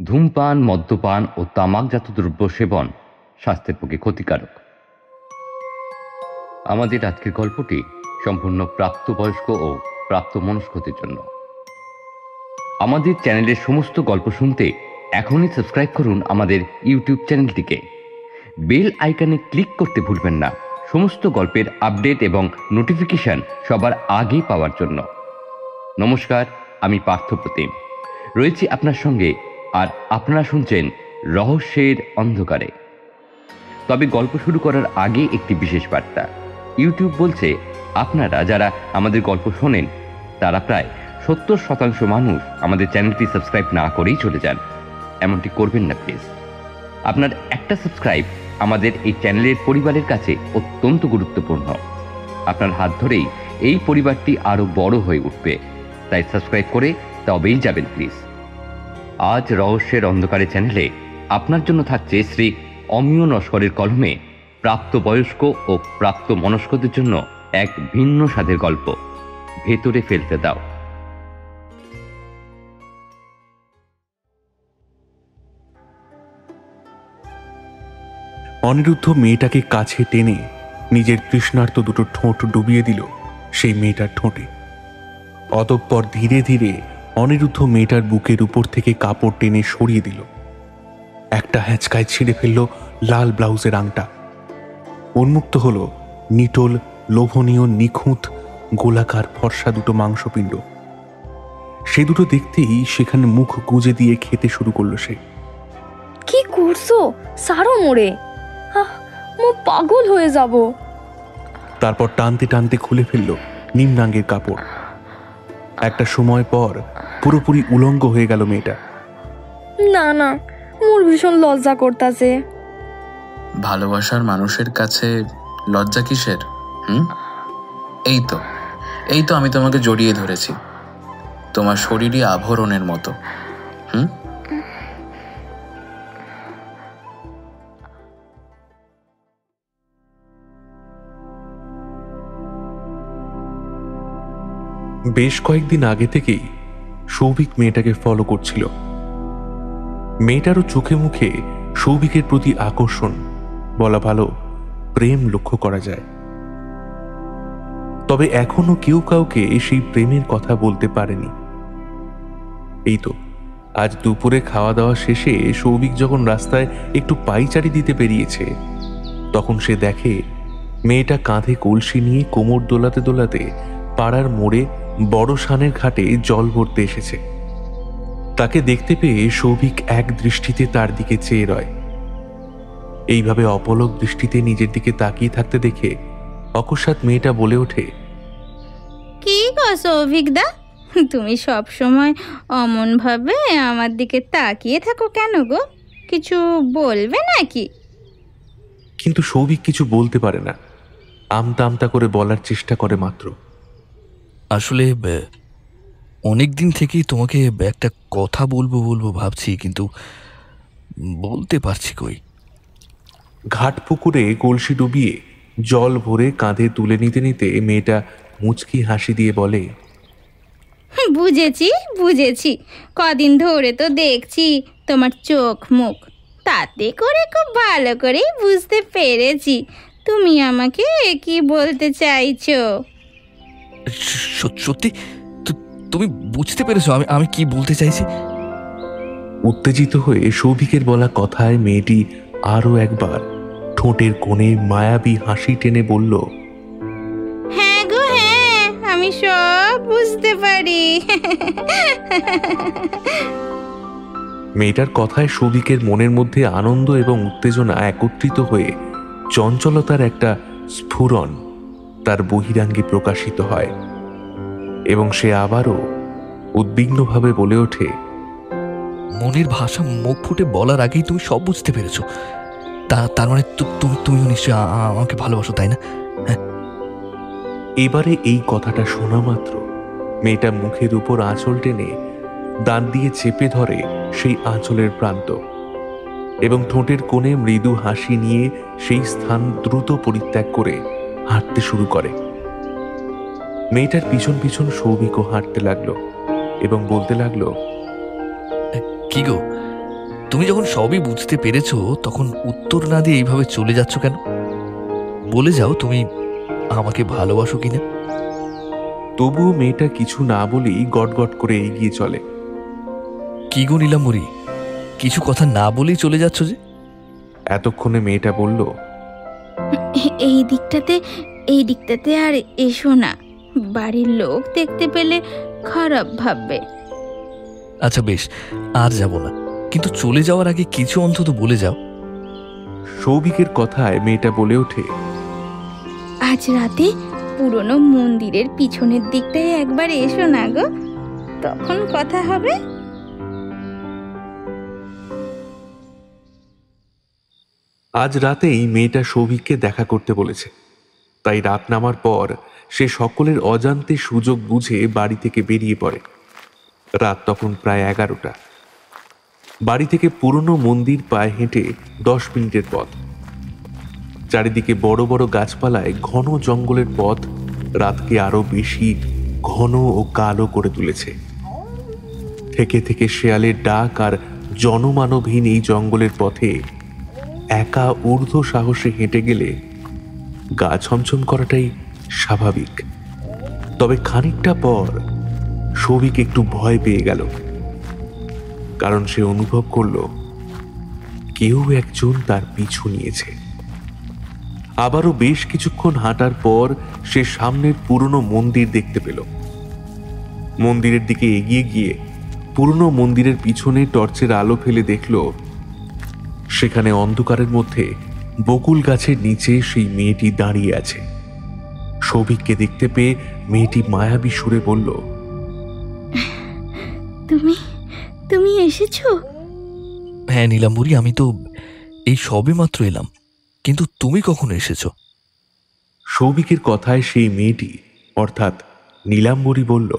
ধূমপান, মদ্যপান ও তামাকজাত দ্রব্য সেবন স্বাস্থ্যের পক্ষে ক্ষতিকারক। আমাদের আজকের গল্পটি সম্পূর্ণ প্রাপ্তবয়স্ক ও প্রাপ্তমনস্কদের জন্য। আমাদের চ্যানেলের সমস্ত গল্প শুনতে এখনই সাবস্ক্রাইব করুন আমাদের ইউটিউব চ্যানেলটিকে। বেল আইকনে ক্লিক করতে ভুলবেন না সমস্ত গল্পের আপডেট এবং নোটিফিকেশন সবার আগে পাওয়ার জন্য। নমস্কার, আমি পার্থপ্রতিম রয়েছি আপনার সঙ্গে, আর আপনারা শুনছেন রহস্যের অন্ধকারে। তবে গল্প শুরু করার আগে একটি বিশেষ বার্তা। ইউটিউব বলছে আপনারা যারা আমাদের গল্প শোনেন তারা প্রায় 70% মানুষ আমাদের চ্যানেলটি সাবস্ক্রাইব না করেই চলে যান। এমনটি করবেন না প্লিজ। আপনার একটা সাবস্ক্রাইব আমাদের এই চ্যানেলের পরিবারের কাছে অত্যন্ত গুরুত্বপূর্ণ। আপনার হাত ধরেই এই পরিবারটি আরো বড় হয়ে উঠবে, তাই সাবস্ক্রাইব করে তবেই যাবেন প্লিজ। আজ রহস্যের অন্ধকারে চ্যানেলে আপনার জন্য থাকছে শ্রী অমিয় নস্করের কলমে প্রাপ্তবয়স্ক ও প্রাপ্ত মনস্কদের জন্য এক ভিন্ন স্বাদের গল্প, ভেতরে ফেলতে দাও। অনিরুদ্ধ মেয়েটাকে কাছে টেনে নিজের তৃষ্ণার্ত দুটো ঠোঁট ডুবিয়ে দিল সেই মেয়েটার ঠোঁটে। অতঃপর ধীরে ধীরে অনিরুদ্ধ মেয়েটার বুকের উপর থেকে কাপড় টেনে সরিয়ে দিল। একটা হ্যাঁচকায় ছিঁড়ে ফেলল লাল ব্লাউজের আংটা। উন্মুক্ত হল নিটোল, লোভনীয়, নিখুঁত, গোলাকার ফর্সা দুটো মাংসপিণ্ড। সে দুটো দেখতেই সেখানে মুখ গুজে দিয়ে খেতে শুরু করলো সে। কি করছো? সারো মোরে, পাগল হয়ে যাব। তারপর টানতে টানতে খুলে ফেলল নিম্নাঙ্গের কাপড়। একটা সময় পর পুরোপুরি উলঙ্গ হয়ে গেল মেয়েটা। না না, মোর ভীষণ লজ্জা করতাছে। ভালোবাসার মানুষের কাছে লজ্জা কিসের? এই তো আমি তোমাকে জড়িয়ে ধরেছি, তোমার শরীরই আভরণের মতো। বেশ কয়েকদিন আগে থেকেই সৌভিক মেয়েটাকে ফলো করছিল। মেয়েটারও চোখে মুখে সৌভিকের প্রতি আকর্ষণ, বলা ভালো প্রেম লক্ষ্য করা যায়। তবে এখনো কেউ কাউকে সেই প্রেমের কথা বলতে পারেনি। এই তো আজ দুপুরে খাওয়া দাওয়া শেষে সৌভিক যখন রাস্তায় একটু পাইচারি দিতে বেরিয়েছে, তখন সে দেখে মেয়েটা কাঁধে কলসি নিয়ে কোমর দোলাতে দোলাতে পাড়ার মোড়ে বড় শানের ঘাটে জল ভরতে এসেছে। তাকে দেখতে পেয়ে সৌভিক এক দৃষ্টিতে তার দিকে চেয়ে রয়। এইভাবে অপলক দৃষ্টিতে নিজের দিকে তাকিয়ে থাকতে দেখে অকস্মাৎ মেয়েটা বলে ওঠে, কি গো সৌভিক দা, তুমি সব সময় অমন ভাবে আমার দিকে তাকিয়ে থাকো কেন গো? কিছু বলবে নাকি? কিন্তু সৌভিক কিছু বলতে পারে না। আমতা আমতা করে বলার চেষ্টা করে মাত্র। আসলে অনেক দিন থেকেই তোমাকে একটা কথা বলবো ভাবছি, কিন্তু বলতে পারছি কই। ঘাট পুকুরে কলসি ডুবিয়ে জল ভরে কাঁধে তুলে নিতে নিতে মেয়েটা মুচকি হাসি দিয়ে বলে, বুঝেছি, কদিন ধরে তো দেখছি তোমার চোখ মুখ, তাতে করে খুব ভালো করেই বুঝতে পেরেছি তুমি আমাকে কি বলতে চাইছো। সত্যি তুমি বুঝতে পেরেছো আমি কি বলতে চাইছি? উত্তেজিত হয়ে সৌভিকের বলা কথায় মেয়েটি আরো একবার ঠোঁটের কোণে মায়াবী হাসি টেনে বলল, হ্যাঁ গো হ্যাঁ, আমি সব বুঝতে পারি। মেয়েটার কথায় সৌভিকের মনের মধ্যে আনন্দ এবং উত্তেজনা একত্রিত হয়ে চঞ্চলতার একটা স্ফুরণ তার বহিরাঙ্গে প্রকাশিত হয়, এবং সে আবারও উদ্বিগ্নভাবে বলে ওঠে, মনের ভাষা মুখ ফুটে বলার আগেই তুমি সব বুঝতে পেরেছো। তার মানে তুমিও নিশ্চয়ই আমাকে ভালোবাসো, তাই না? এবারে এই কথাটা শোনা মাত্র মেয়েটা মুখের উপর আঁচল টেনে দাঁত দিয়ে চেপে ধরে সেই আঁচলের প্রান্ত এবং ঠোঁটের কোণে মৃদু হাসি নিয়ে সেই স্থান দ্রুত পরিত্যাগ করে হাঁটতে শুরু করে। মেয়েটার পিছন পিছন সৌভিকও হাঁটতে লাগলো এবং বলতে লাগলো, কি গো, তুমি যখন সবই বুঝতে পেরেছো তখন উত্তর না দিয়ে এইভাবে চলে যাচ্ছ কেন? বলে যাও তুমি আমাকে ভালোবাসো কিনা। তবুও মেয়েটা কিছু না বলেই গটগট করে এগিয়ে চলে। কি গো নীলাম্বরী, কিছু কথা না বলেই চলে যাচ্ছ যে? এতক্ষণে মেয়েটা বলল, এই দিকটাতে আর এসো না, বাড়ির লোক দেখতে পেলে খারাপ ভাববে। আচ্ছা বেশ, আর যাব না, কিন্তু চলে যাওয়ার আগে কিছু অন্তত বলে যাও। সৌভিকের কথায় মেয়েটা বলে ওঠে, আজ রাতে পুরনো মন্দিরের পিছনের দিকটায় একবার এসো না গো, তখন কথা হবে। আজ রাতেই মেয়েটা সৌভিককে দেখা করতে বলেছে। তাই রাত নামার পর সে সকলের অজান্তে সুযোগ বুঝে বাড়ি থেকে বেরিয়ে পড়ে। রাত তখন প্রায় 11টা। বাড়ি থেকে পুরনো মন্দির পায়ে হেঁটে 10 মিনিটের পথ। চারিদিকে বড় বড় গাছপালায় ঘন জঙ্গলের পথ রাতকে আরো বেশি ঘন ও কালো করে তুলেছে। থেকে থেকে শেয়ালের ডাক আর জনমানবহীন এই জঙ্গলের পথে একা ঊর্ধ্ব সাহসে হেঁটে গেলে গা ছমছম করাটাই স্বাভাবিক। তবে খানিকটা পর সৌভিক একটু ভয় পেয়ে গেল, কারণ সে অনুভব করল কেউ একজন তার পিছু নিয়েছে। আবারও বেশ কিছুক্ষণ হাঁটার পর সে সামনের পুরনো মন্দির দেখতে পেল। মন্দিরের দিকে এগিয়ে গিয়ে পুরনো মন্দিরের পিছনে টর্চের আলো ফেলে দেখল সেখানে অন্ধকারের মধ্যে বকুল গাছের নিচে সেই মেয়েটি দাঁড়িয়ে আছে। সৌভিককে দেখতে পেয়ে মেয়েটি মায়াবী সুরে বলল, তুমি এসেছো? হ্যাঁ নীলাম্বরী, আমি তো এই সবে মাত্র এলাম, কিন্তু তুমি কখন এসেছো? সৌভিকের কথায় সেই মেয়েটি অর্থাৎ নীলাম্বরী বলল,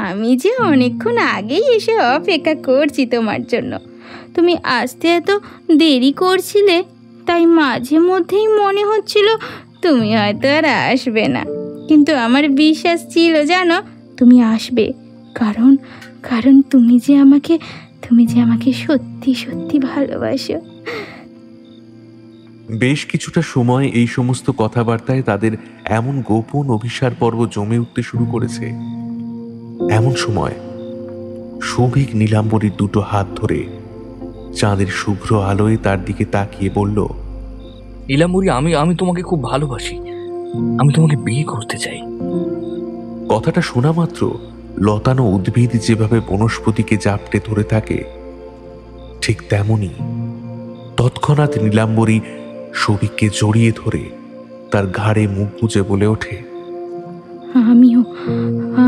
আমি যে অনেকক্ষণ আগেই এসে অপেক্ষা করছি তোমার জন্য। তুমি আসতে এত দেরি করছিলে, তাই মাঝে মধ্যেই মনে হচ্ছিল তুমি হয়তো আর আসবে না, কিন্তু আমার বিশ্বাস ছিল জানো তুমি আসবে, কারণ কারণ তুমি যে আমাকে সত্যি সত্যি ভালোবাসো। বেশ কিছুটা সময় এই সমস্ত কথাবার্তায় তাদের এমন গোপন অভিসার পর্ব জমে উঠতে শুরু করেছে। এমন সময় সৌভিক নীলাম্বরীর দুটো হাত ধরে চাঁদের শুভ্র আলোয় তার দিকে তাকিয়ে বলল, নীলাম্বরী, আমি তোমাকে খুব ভালোবাসি, আমি তোমাকে বিয়ে করতে চাই। কথাটা শোনা মাত্র লতানো উদ্ভিদ যেভাবে বনস্পতিকে জাপটে ধরে থাকে ঠিক তেমনি তৎক্ষণাৎ নীলাম্বরী সৌভিককে জড়িয়ে ধরে তার ঘাড়ে মুখ গুজে বলে ওঠে,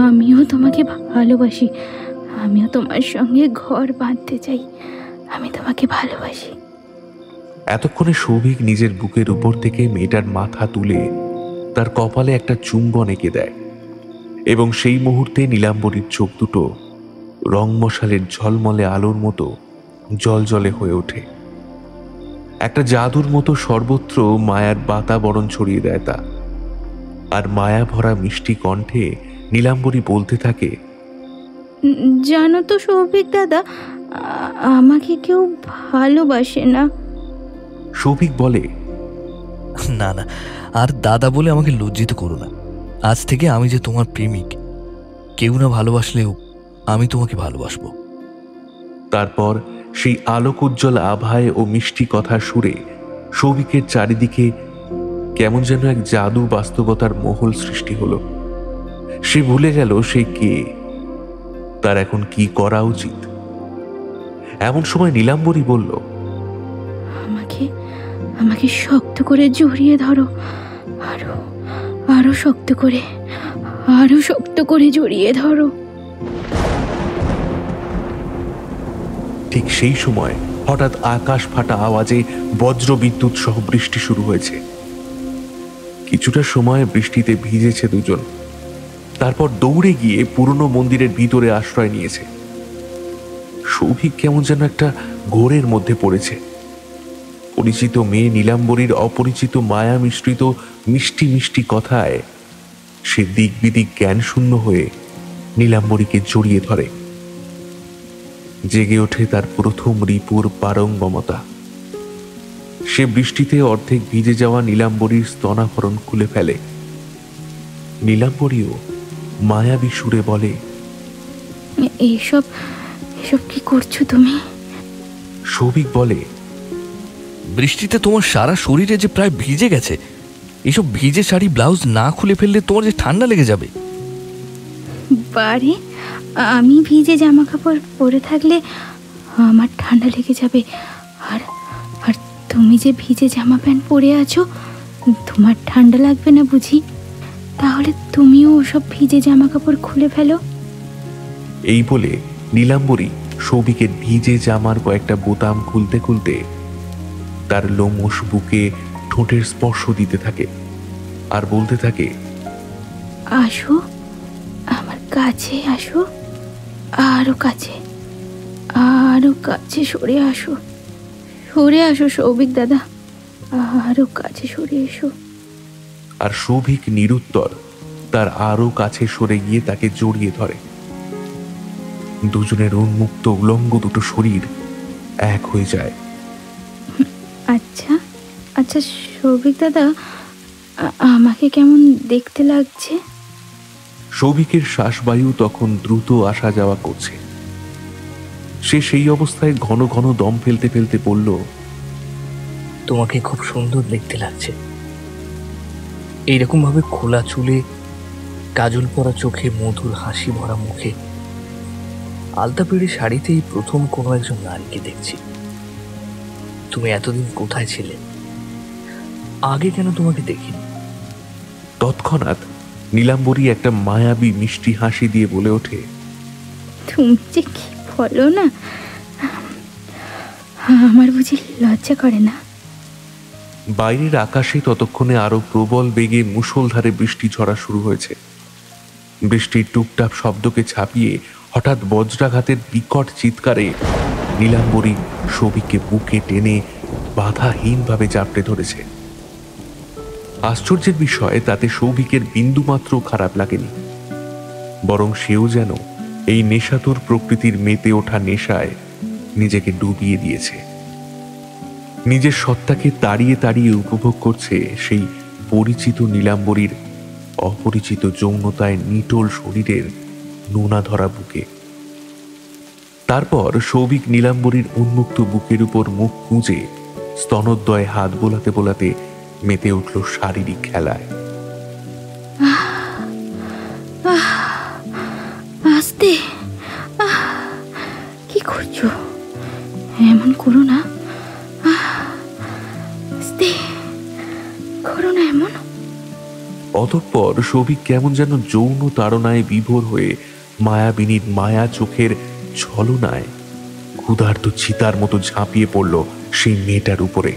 আমিও তোমাকে ভালোবাসি, আমিও তোমার সঙ্গে ঘর বাঁধতে চাই, আমি তোমাকে ভালোবাসি। এতক্ষণে সৌভিক নিজের বুকের উপর থেকে মেয়েটার মাথা তুলে তার কপালে একটা চুম্বন এঁকে দেয়, এবং সেই মুহূর্তে নীলাম্বরীর চোখ দুটো রংমশালের ঝলমলে আলোর মতো জলজলে হয়ে ওঠে। একটা জাদুর মতো সর্বত্র মায়ার বাতাবরণ ছড়িয়ে দেয় তা। আর মায়া ভরা মিষ্টি কণ্ঠে নীলাম্বরী বলতে থাকে, জানো তো সৌভিক দাদা, আমাকে কেউ ভালোবাসে না। সৌভিক বলে, না না, আর দাদা বলে আমাকে লজ্জিত করো না। আজ থেকে আমি যে তোমার প্রেমিক, কেউ না ভালোবাসলেও আমি তোমাকে ভালোবাসবো। তারপর সেই আলোক উজ্জ্বল আভায় ও মিষ্টি কথার সুরে সৌভিকের চারিদিকে কেমন যেন এক জাদু বাস্তবতার মহল সৃষ্টি হলো। সে ভুলে গেল সে কে, তার এখন কি করা উচিত। এমন সময় নীলাম্বরী বলল, আমাকে শক্ত করে জড়িয়ে ধরো, আরো শক্ত করে জড়িয়ে ধরো। ঠিক সেই সময় হঠাৎ আকাশ ফাটা আওয়াজে বজ্র বিদ্যুৎ সহ বৃষ্টি শুরু হয়েছে। কিছুটা সময় বৃষ্টিতে ভিজেছে দুজন, তারপর দৌড়ে গিয়ে পুরনো মন্দিরের ভিতরে আশ্রয় নিয়েছে। সৌভিক কেমন যেন একটা ঘোরের মধ্যে পড়েছে। পরিচিত মেয়ে নীলাম্বরীর অপরিচিত মায়া মিশ্রিত মিষ্টি মিষ্টি কথায় সে দিক বিদিক জ্ঞান শূন্য হয়ে নীলাম্বরীকে জড়িয়ে ধরে। জেগে ওঠে তার প্রথম রিপুর পারঙ্গমতা। সে বৃষ্টিতে অর্ধেক ভিজে যাওয়া নীলাম্বরীর স্তনাভরণ খুলে ফেলে। নীলাম্বরীও মায়াবী সুরে বলে, এইসব এসব কি করছো তুমি? সৌভিক বলে, বৃষ্টিতে তোমার সারা শরীরে যে প্রায় ভিজে গেছে, এসব ভিজে শাড়ি ব্লাউজ না খুলে ফেললে তোমার যে ঠান্ডা লেগে যাবে। বারে, আমি ভিজে জামা কাপড় পরে থাকলে আমার ঠান্ডা লেগে যাবে, আর আর তুমি যে ভিজে জামা প্যান্ট পরে আছো, তোমার ঠান্ডা লাগবে না বুঝি? তাহলে তুমিও ওসব ভিজে জামা কাপড় খুলে ফেলো। এই বলে নীলাম্বরী সৌভিকের ভিজে জামার কয়েকটা বোতাম খুলতে খুলতে তার লোমশ বুকে ঠোঁটের স্পর্শ দিতে থাকে আর বলতে থাকে, আসো, আমার কাছে আসো, আরো কাছে, আরো কাছে সরে আসো, সরে আসো সৌভিক দাদা, আরো কাছে সরে এসো। আর সৌভিক নিরুত্তর তার আরো কাছে সরে গিয়ে তাকে জড়িয়ে ধরে। দুজনের উন্মুক্ত উলঙ্গ দুটো শরীর এক হয়ে যায়। আচ্ছা আচ্ছা সৌভিক দাদা, আমাকে কেমন দেখতে লাগছে? সৌভিকের শ্বাসবায়ু তখন দ্রুত আসা যাওয়া করছে। সে সেই অবস্থায় ঘন ঘন দম ফেলতে ফেলতে বলল, তোমাকে খুব সুন্দর দেখতে লাগছে। এইরকম ভাবে খোলা চুলে, কাজল পরা চোখে, মধুর হাসি ভরা মুখে, আলতা পেড়ে শাড়িতে এই প্রথম কোনো একজন নারীকে দেখছি। তুমি এতদিন কোথায় ছিলে? আগে কেন তোমাকে দেখিনি? তৎক্ষণাৎ নীলাম্বরী একটা মায়াবী মিষ্টি হাসি দিয়ে বলে ওঠে, তুমি যে কি বলো না, আমার বুঝি লজ্জা করে না? বাইরের আকাশে ততক্ষণে আরো প্রবল বেগে মুষলধারে বৃষ্টি ঝরা শুরু হয়েছে। বৃষ্টির টুপটাপ শব্দকে ছাপিয়ে হঠাৎ বজ্রাঘাতের বিকট চিৎকারে নীলাম্বরী সৌভিককে বুকে টেনে বাধাহীনভাবে চাপড়ে ধরেছে। আশ্চর্যের বিষয়, তাতে সৌভিকের বিন্দুমাত্র খারাপ লাগেনি, বরং সেও যেন এই নেশাতুর প্রকৃতির মেতে ওঠা নেশায় নিজেকে ডুবিয়ে দিয়েছে। নিজের সত্তাকে তাড়িয়ে তাড়িয়ে উপভোগ করছে সেই পরিচিত নীলাম্বরীর অপরিচিত যৌনতায় নিটোল শরীরের নোনা ধরা বুকে। তারপর সৌভিক নীলাম্বরীর উন্মুক্ত বুকের উপর মুখ গুঁজে স্তনোদ্বয়ে হাত বোলাতে বোলাতে মেতে উঠল শারীরিক খেলায়। আস্তে, কি করছো? এমন করো না, আস্তে করো না এমন। অতঃপর সৌভিক কেমন যেন যৌন তাড়নায় বিভোর হয়ে মায়াবিনীর মায়া চোখের ছলনায় ক্ষুধার্ত চিতার মতো ঝাঁপিয়ে পড়ল সেই মেয়েটার উপরে।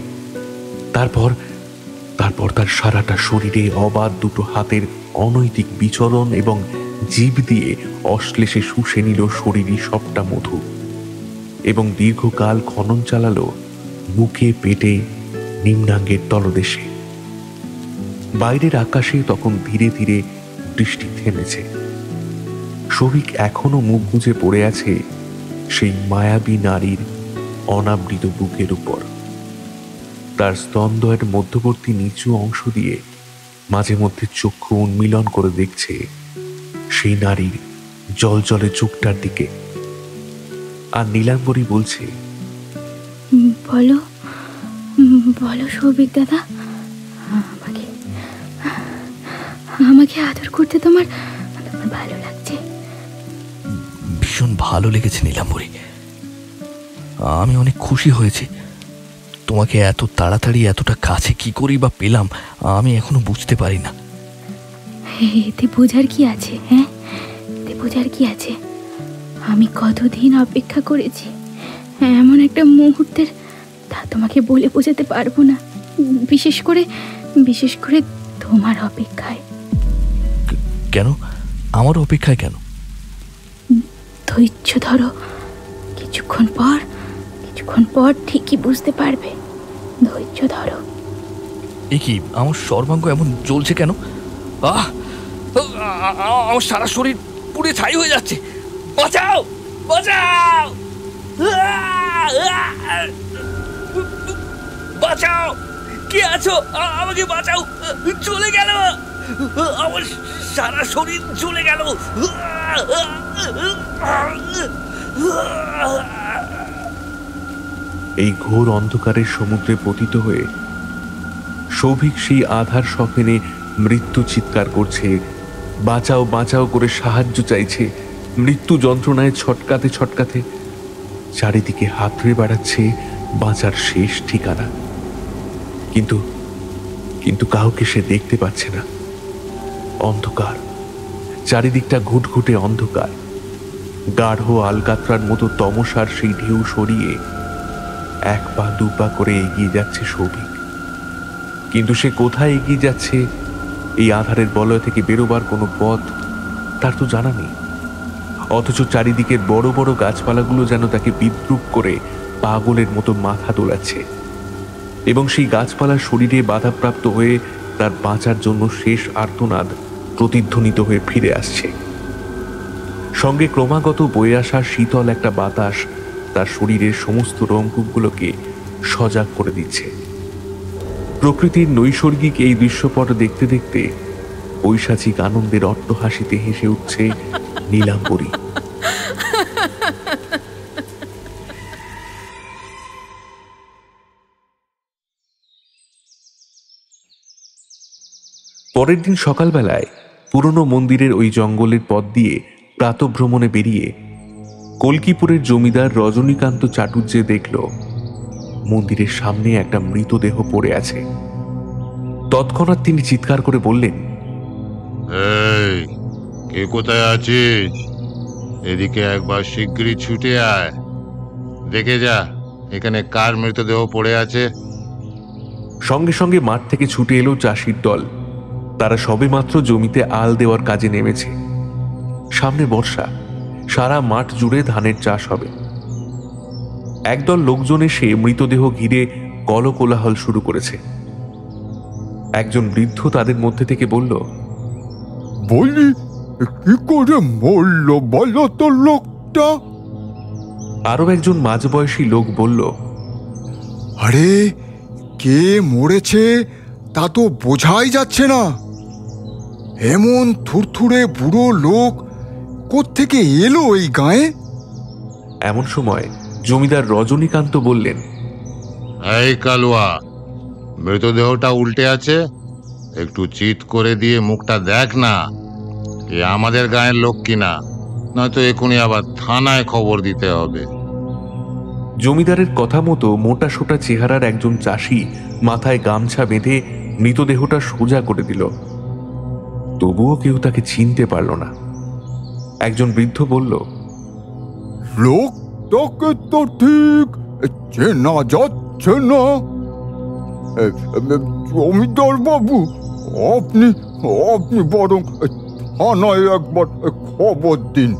তারপর তার সারাটা শরীরে অবাধ দুটো হাতের অনৈতিক বিচরণ এবং জিভ দিয়ে অশ্লেষে শুষে নিল শরীরই সবটা মধু এবং দীর্ঘকাল খনন চালালো বুকে, পেটে, নিম্নাঙ্গের তলদেশে। বাইরের আকাশে তখন ধীরে ধীরে বৃষ্টি থেমেছে। সৌভিক এখনো মুখ গুঁজে পড়ে আছে সেই মায়াবী নারীর অনাবৃত বুকের উপর। তার স্তনদ্বয়ের মধ্যবর্তী নিচু অংশ দিয়ে মাঝে মধ্যে চক্ষু উন্মিলন করে দেখছে সেই নারীর জলজলে চোখটার দিকে। আর নীলাম্বরী বলছে, বলো বলো সৌভিক দাদা, আমাকে আমাকে আদর করতে তোমার ভালো লাগছে? ভীষণ ভালো লেগেছে নীলাম্বরী, আমি অনেক খুশি হয়েছি। তোমাকে এত তাড়াতাড়ি এতটা কাছে কি করি বা পেলাম আমি এখনো বুঝতে পারি না। এতে বোঝার কি আছে? হ্যাঁ, এতে বোঝার কি আছে? আমি কতদিন অপেক্ষা করেছি এমন একটা মুহূর্তের, তা তোমাকে বলে বোঝাতে পারবো না। বিশেষ করে তোমার অপেক্ষায়। কেন? আমার অপেক্ষায় কেন? ধৈর্য ধরো, কিছুক্ষণ পর ঠিকই বুঝতে পারবে। ধৈর্য ধরো। এ কি, আমার সর্বাঙ্গ এমন জ্বলছে কেন? আমার সারা শরীর পুড়ে ছাই হয়ে যাচ্ছে। বাঁচাও, বাঁচাও! বাঁচাও, কে আছো? আমাকে বাঁচাও, চলে গেল, আমার সারা শরীর চলে গেল। এই ঘোর অন্ধকারের সমুদ্রে পতিত হয়ে সৌভিক সেই আধার স্বপ্নে মৃত্যু চিৎকার করছে, বাঁচাও বাঁচাও করে সাহায্য চাইছে, মৃত্যু যন্ত্রণায় ছটকাতে ছটকাতে চারিদিকে হাতড়ে বেড়াচ্ছে বাঁচার শেষ ঠিকানা। কিন্তু কিন্তু কাউকে সে দেখতে পাচ্ছে না। অন্ধকার, চারিদিকটা ঘুটঘুটে অন্ধকার। গাঢ় আলকাতরার মতো তমসার সেই ঢেউ সরিয়ে এক পা দু পা করে এগিয়ে যাচ্ছে সৌভিক। কিন্তু সে কোথায় এগিয়ে যাচ্ছে, এই আধারের বলয় থেকে বেরোবার কোনো পথ তার তো জানা নেই। অথচ চারিদিকের বড় বড় গাছপালাগুলো যেন তাকে বিদ্রুপ করে পাগলের মতো মাথা দোলাচ্ছে, এবং সেই গাছপালার শরীরে বাধাপ্রাপ্ত হয়ে তার বাঁচার জন্য শেষ আর্তনাদ প্রতিধ্বনিত হয়ে ফিরে আসছে। সঙ্গে ক্রমাগত বয়ে আসা শীতল একটা বাতাস তার শরীরের সমস্ত রোমকূপগুলোকে সজাগ করে দিচ্ছে। প্রকৃতির নৈসর্গিক এই দৃশ্যপট দেখতে দেখতে ঐশাচিক আনন্দের অট্টহাসিতে হেসে উঠছে নীলাম্বরী। পরের দিন সকালবেলায় পুরনো মন্দিরের ওই জঙ্গলের পথ দিয়ে প্রাতভ্রমণে বেরিয়ে কল্কিপুরের জমিদার রজনীকান্ত চাটুর্যে দেখল মন্দিরের সামনে একটা মৃতদেহ পড়ে আছে। তৎক্ষণাৎ তিনি চিৎকার করে বললেন, এই, কে কোথায় আছিস? এদিকে একবার শিগগিরই ছুটে আয়, দেখে যা এখানে কার মৃতদেহ পড়ে আছে। সঙ্গে সঙ্গে মাঠ থেকে ছুটে এলো চাষির দল। তারা সবেমাত্র জমিতে আল দেওয়ার কাজে নেমেছে। সামনে বর্ষা, সারা মাঠ জুড়ে ধানের চাষ হবে। একদল লোকজন এসে মৃতদেহ ঘিরে কলকোলাহল শুরু করেছে। একজন বৃদ্ধ তাদের মধ্যে থেকে বলল, বলি, কি করে মরল বলো তো লোকটা? আরো একজন মাঝবয়সী লোক বলল, আরে, কে মরেছে তা তো বোঝাই যাচ্ছে না। এমন থুরথুরে বুড়ো লোক কোত্থেকে এলো এই গায়ে? এমন সময় জমিদার রজনীকান্ত বললেন, এই কালুয়া, মৃতদেহটা উল্টে আছে, একটু চিৎ করে দিয়ে মুখটা দেখ না, এ আমাদের গায়ের লোক কিনা, নয়তো এখনই আবার থানায় খবর দিতে হবে। জমিদারের কথা মতো মোটা সোটা চেহারার একজন চাষি মাথায় গামছা বেঁধে মৃতদেহটা সোজা করে দিল। তবুও কেউ তাকে চিনতে পারল না। একজন বৃদ্ধ বলল, লোকটাকে তো ঠিক চেনা যাচ্ছে না। জমিদার বাবু, আপনি আপনি বরং থানায় একবার খবর দিন।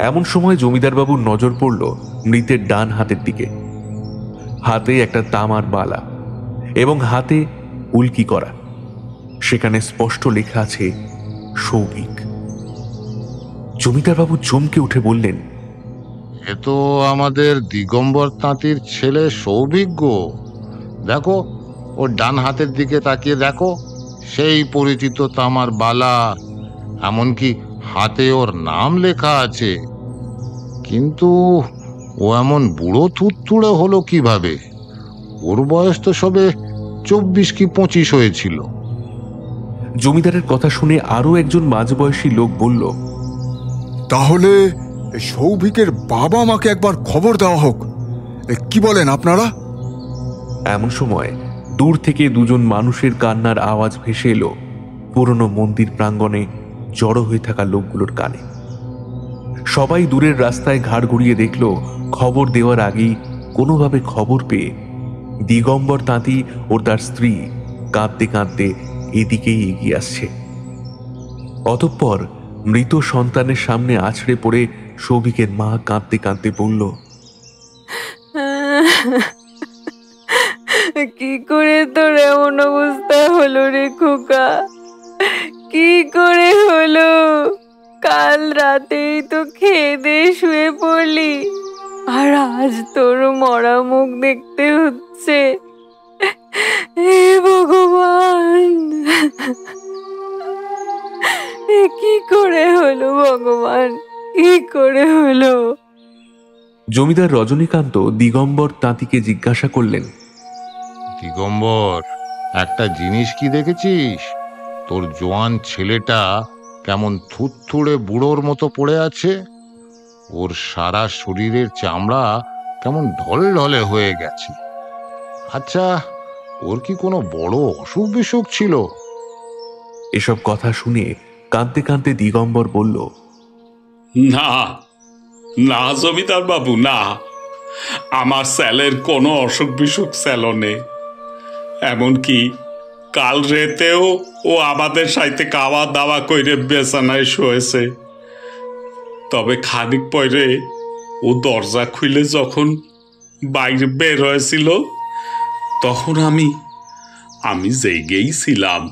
এমন সময় জমিদারবাবুর নজর পড়ল মৃতের ডান হাতের দিকে। হাতে একটা তামার বালা এবং হাতে উল্কি করা। সেখানে স্পষ্ট লেখা আছে সৌভিক। জমিদারবাবু চমকে উঠে বললেন, এ তো আমাদের দিগম্বর তাঁতির ছেলে সৌভিক গো। দেখো, ওর ডান হাতের দিকে তাকিয়ে দেখো, সেই পরিচিত তামার বালা, এমনকি হাতে ওর নাম লেখা আছে। কিন্তু ও এমন বুড়ো থুতথুড়ে হলো কিভাবে? ওর বয়স তো সবে 24 কি 25 হয়েছিল। জমিদারের কথা শুনে আরো একজন মাঝবয়সী লোক বলল, তাহলে সৌভিকের বাবা মাকে একবার খবর দেওয়া হোক। কি বলেন আপনারা? এমন সময় দূর থেকে দুজন মানুষের কান্নার আওয়াজ ভেসে এলো পুরনো মন্দির প্রাঙ্গণে জড়ো হয়ে থাকা লোকগুলোর কানে। সবাই দূরের রাস্তায় ঘাড় ঘুরিয়ে দেখল খবর দেওয়ার আগেই কোনোভাবে খবর পেয়ে দিগম্বর তাঁতি ও তার স্ত্রী কাঁদতে কাঁদতে এদিকেই এগিয়ে আসছে। অতঃপর মৃত সন্তানের সামনে আছড়ে পড়ে সৌভিকের মা কাঁদতে কাঁদতে বলল, কি করে তোর এমন অবস্থা হলো রে খোকা? কি করে হলো? কাল রাতেই তো খেয়ে দিয়ে শুয়ে পড়লি, আর আর আজ তোর মরা মুখ দেখতে হচ্ছে। হে ভগবান, এ কি করে হলো ভগবান, কি করে হলো? জমিদার রজনীকান্ত দিগম্বর তাঁতিকে জিজ্ঞাসা করলেন, দিগম্বর, একটা জিনিস কি দেখেছিস? তোর জোয়ান ছেলেটা কেমন থুতথুড়ে বুড়োর মতো পড়ে আছে। ওর সারা শরীরের চামড়া কেমন ঢলঢলে হয়ে গেছে। আচ্ছা, ওর কি কোনো বড় অসুখ বিসুখ ছিল? এসব কথা শুনে কাঁদতে কাঁদতে দিগম্বর বলল, না না জমিদার বাবু, না, আমার স্যালের কোনো অসুখ বিসুখ স্যালো নেই। এমনকি কাল রেতেও ও আমাদের সাথে খাওয়া দাওয়া করে বেছানায় শুয়েছে। তবে খানিক পরে ও দরজা খুলে যখন বাইরে বের হয়েছিল, তখন আমি জেগেই ছিলাম,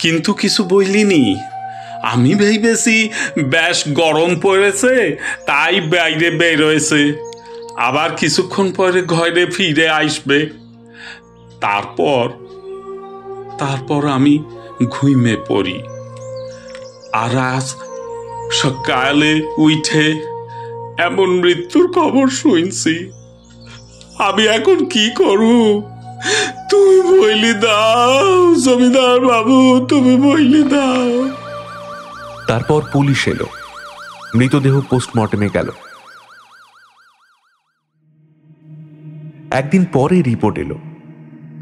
কিন্তু কিছু বলিনি। আমি ভেবেছি বেশ গরম পড়েছে, তাই বাইরে বের হয়েছে, আবার কিছুক্ষণ পরে ঘরে ফিরে আসবে। তারপর আমি ঘুমিয়ে পড়ি। আর আজ সকালে উঠে এমন মৃত্যুর খবর শুনছি। আমি এখন কি করব? তুমি বইলি দাও জমিদার বাবু, তুমি বইলি দাও। তারপর পুলিশ এলো, মৃতদেহ পোস্টমর্টেমে গেল। একদিন পরে রিপোর্ট এলো,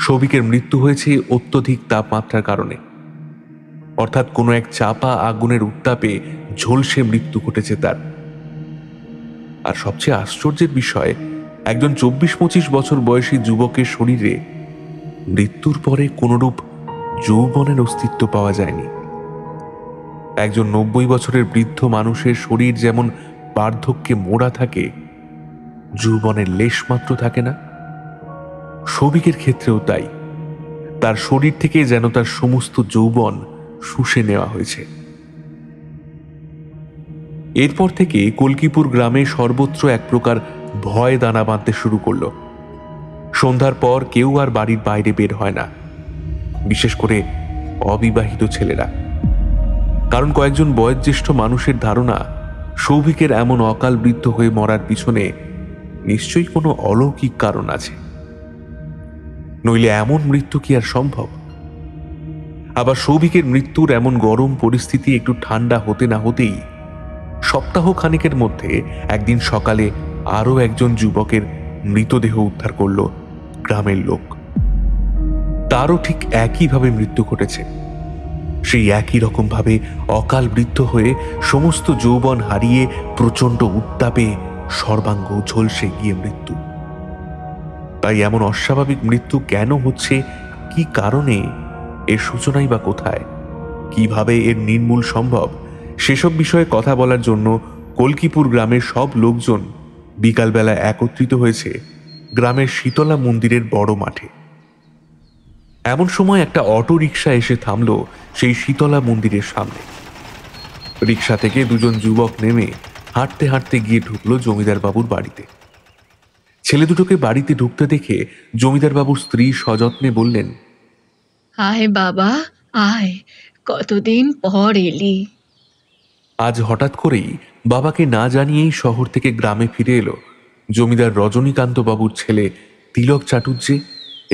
সৌভিকের মৃত্যু হয়েছে অত্যধিক তাপমাত্রার কারণে, অর্থাৎ কোনো এক চাপা আগুনের উত্তাপে ঝলসে মৃত্যু ঘটেছে তার। আর সবচেয়ে আশ্চর্যের বিষয়, একজন 24-25 বছর বয়সী যুবকের শরীরে মৃত্যুর পরে কোনরূপ যৌবনের অস্তিত্ব পাওয়া যায়নি। একজন 90 বছরের বৃদ্ধ মানুষের শরীর যেমন বার্ধক্যে মোড়া থাকে, যৌবনের লেশমাত্র থাকে না, সৌভিকের ক্ষেত্রেও তাই। তার শরীর থেকে যেন তার সমস্ত যৌবন শুষে নেওয়া হয়েছে। এরপর থেকে কলকিপুর গ্রামে সর্বত্র এক প্রকার ভয় দানা বাঁধতে শুরু করল। সন্ধ্যার পর কেউ আর বাড়ির বাইরে বের হয় না, বিশেষ করে অবিবাহিত ছেলেরা। কারণ কয়েকজন বয়োজ্যেষ্ঠ মানুষের ধারণা, সৌভিকের এমন অকাল মৃত্যু হয়ে মরার পিছনে নিশ্চয়ই কোনো অলৌকিক কারণ আছে, নইলে এমন মৃত্যু কি আর সম্ভব? আবার সৌভিকের মৃত্যুর এমন গরম পরিস্থিতি একটু ঠান্ডা হতে না হতেই সপ্তাহ খানেকের মধ্যে একদিন সকালে আরো একজন যুবকের মৃতদেহ উদ্ধার করল গ্রামের লোক। তারও ঠিক একইভাবে মৃত্যু ঘটেছে, সেই একই রকম ভাবে অকাল মৃত্যু হয়ে সমস্ত যৌবন হারিয়ে প্রচন্ড উত্তাপে সর্বাঙ্গ ঝলসে গিয়ে মৃত্যু। তাই এমন অস্বাভাবিক মৃত্যু কেন হচ্ছে, কি কারণে, এর সূচনাই বা কোথায়, কিভাবে এর নির্মূল সম্ভব, সেসব বিষয়ে কথা বলার জন্য কলকিপুর গ্রামের সব লোকজন বিকালবেলা একত্রিত হয়েছে গ্রামের শীতলা মন্দিরের বড় মাঠে। এমন সময় একটা অটো রিকশা এসে থামল সেই শীতলা মন্দিরের সামনে। রিকশা থেকে দুজন যুবক নেমে হাঁটতে হাঁটতে গিয়ে ঢুকলো জমিদার বাবুর বাড়িতে। ছেলে দুটোকে বাড়িতে ঢুকতে দেখে জমিদার বাবুর স্ত্রী সযত্নে বললেন, আয় বাবা আয়, কতদিন পর এলি। আজ হঠাৎ করেই বাবাকে না জানিয়েই শহর থেকে গ্রামে ফিরে এলো জমিদার রজনীকান্ত বাবুর ছেলে তিলক চাটুর্যে,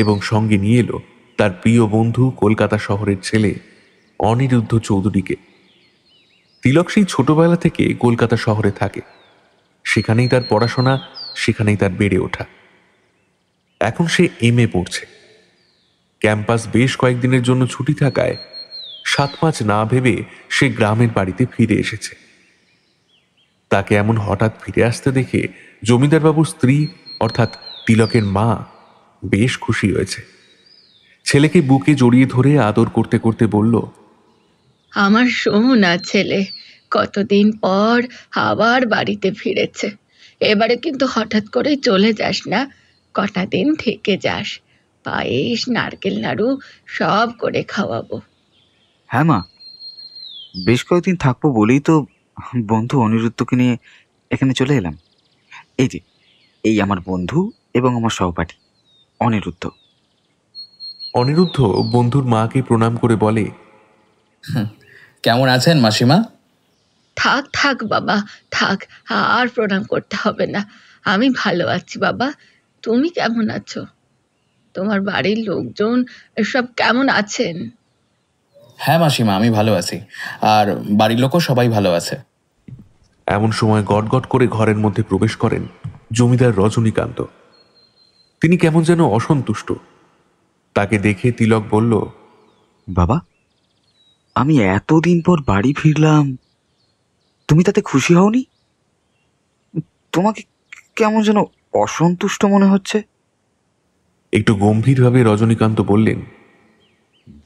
এবং সঙ্গে নিয়ে এলো তার প্রিয় বন্ধু কলকাতা শহরের ছেলে অনিরুদ্ধ চৌধুরীকে। তিলক সেই ছোটবেলা থেকে কলকাতা শহরে থাকে, সেখানেই তার পড়াশোনা, সেখানেই তার বেড়ে ওঠা। এখন সে এমএ পড়ছে। ক্যাম্পাস বেশ কয়েকদিনের জন্য ছুটি থাকায় 7-5 না ভেবে সে গ্রামের বাড়িতে ফিরে এসেছে। তাকে এমন হঠাৎ ফিরে আসতে দেখে জমিদারবাবুর স্ত্রী অর্থাৎ তিলকের মা বেশ খুশি হয়েছে। ছেলেকে বুকে জড়িয়ে ধরে আদর করতে করতে বলল, আমার সোনা ছেলে কতদিন পর আবার বাড়িতে ফিরেছে। এবারে কিন্তু হঠাৎ করে চলে যাস না, কটা দিন থেকে যাস। পায়েস, নারকেল নাড়ু সব করে খাওয়াবো। হ্যাঁ মা, বেশ কয়েকদিন থাকবো বলেই তো বন্ধু অনিরুদ্ধকে নিয়ে এখানে চলে এলাম। এই যে এই আমার বন্ধু এবং আমার সহপাঠী অনিরুদ্ধ। অনিরুদ্ধ বন্ধুর মাকে প্রণাম করে বলে, কেমন আছেন মাসিমা? থাক থাক বাবা, থাক, আর প্রণাম করতে হবে না। আমি ভালো আছি বাবা। তুমি কেমন আছো? তোমার বাড়ির লোকজন সব কেমন আছেন? হ্যাঁ মাসিমা, আমি ভালো আছি, আর বাড়ির লোকও সবাই ভালো আছে। এমন সময় গটগট করে ঘরের মধ্যে প্রবেশ করেন জমিদার রজনীকান্ত। তিনি কেমন যেন অসন্তুষ্ট। তাকে দেখে তিলক বলল, বাবা, আমি এতদিন পর বাড়ি ফিরলাম, তুমি তাতে খুশি হওনি? তোমাকে কেমন যেন অসন্তুষ্ট মনে হচ্ছে। একটু গম্ভীরভাবে রজনীকান্ত বললেন,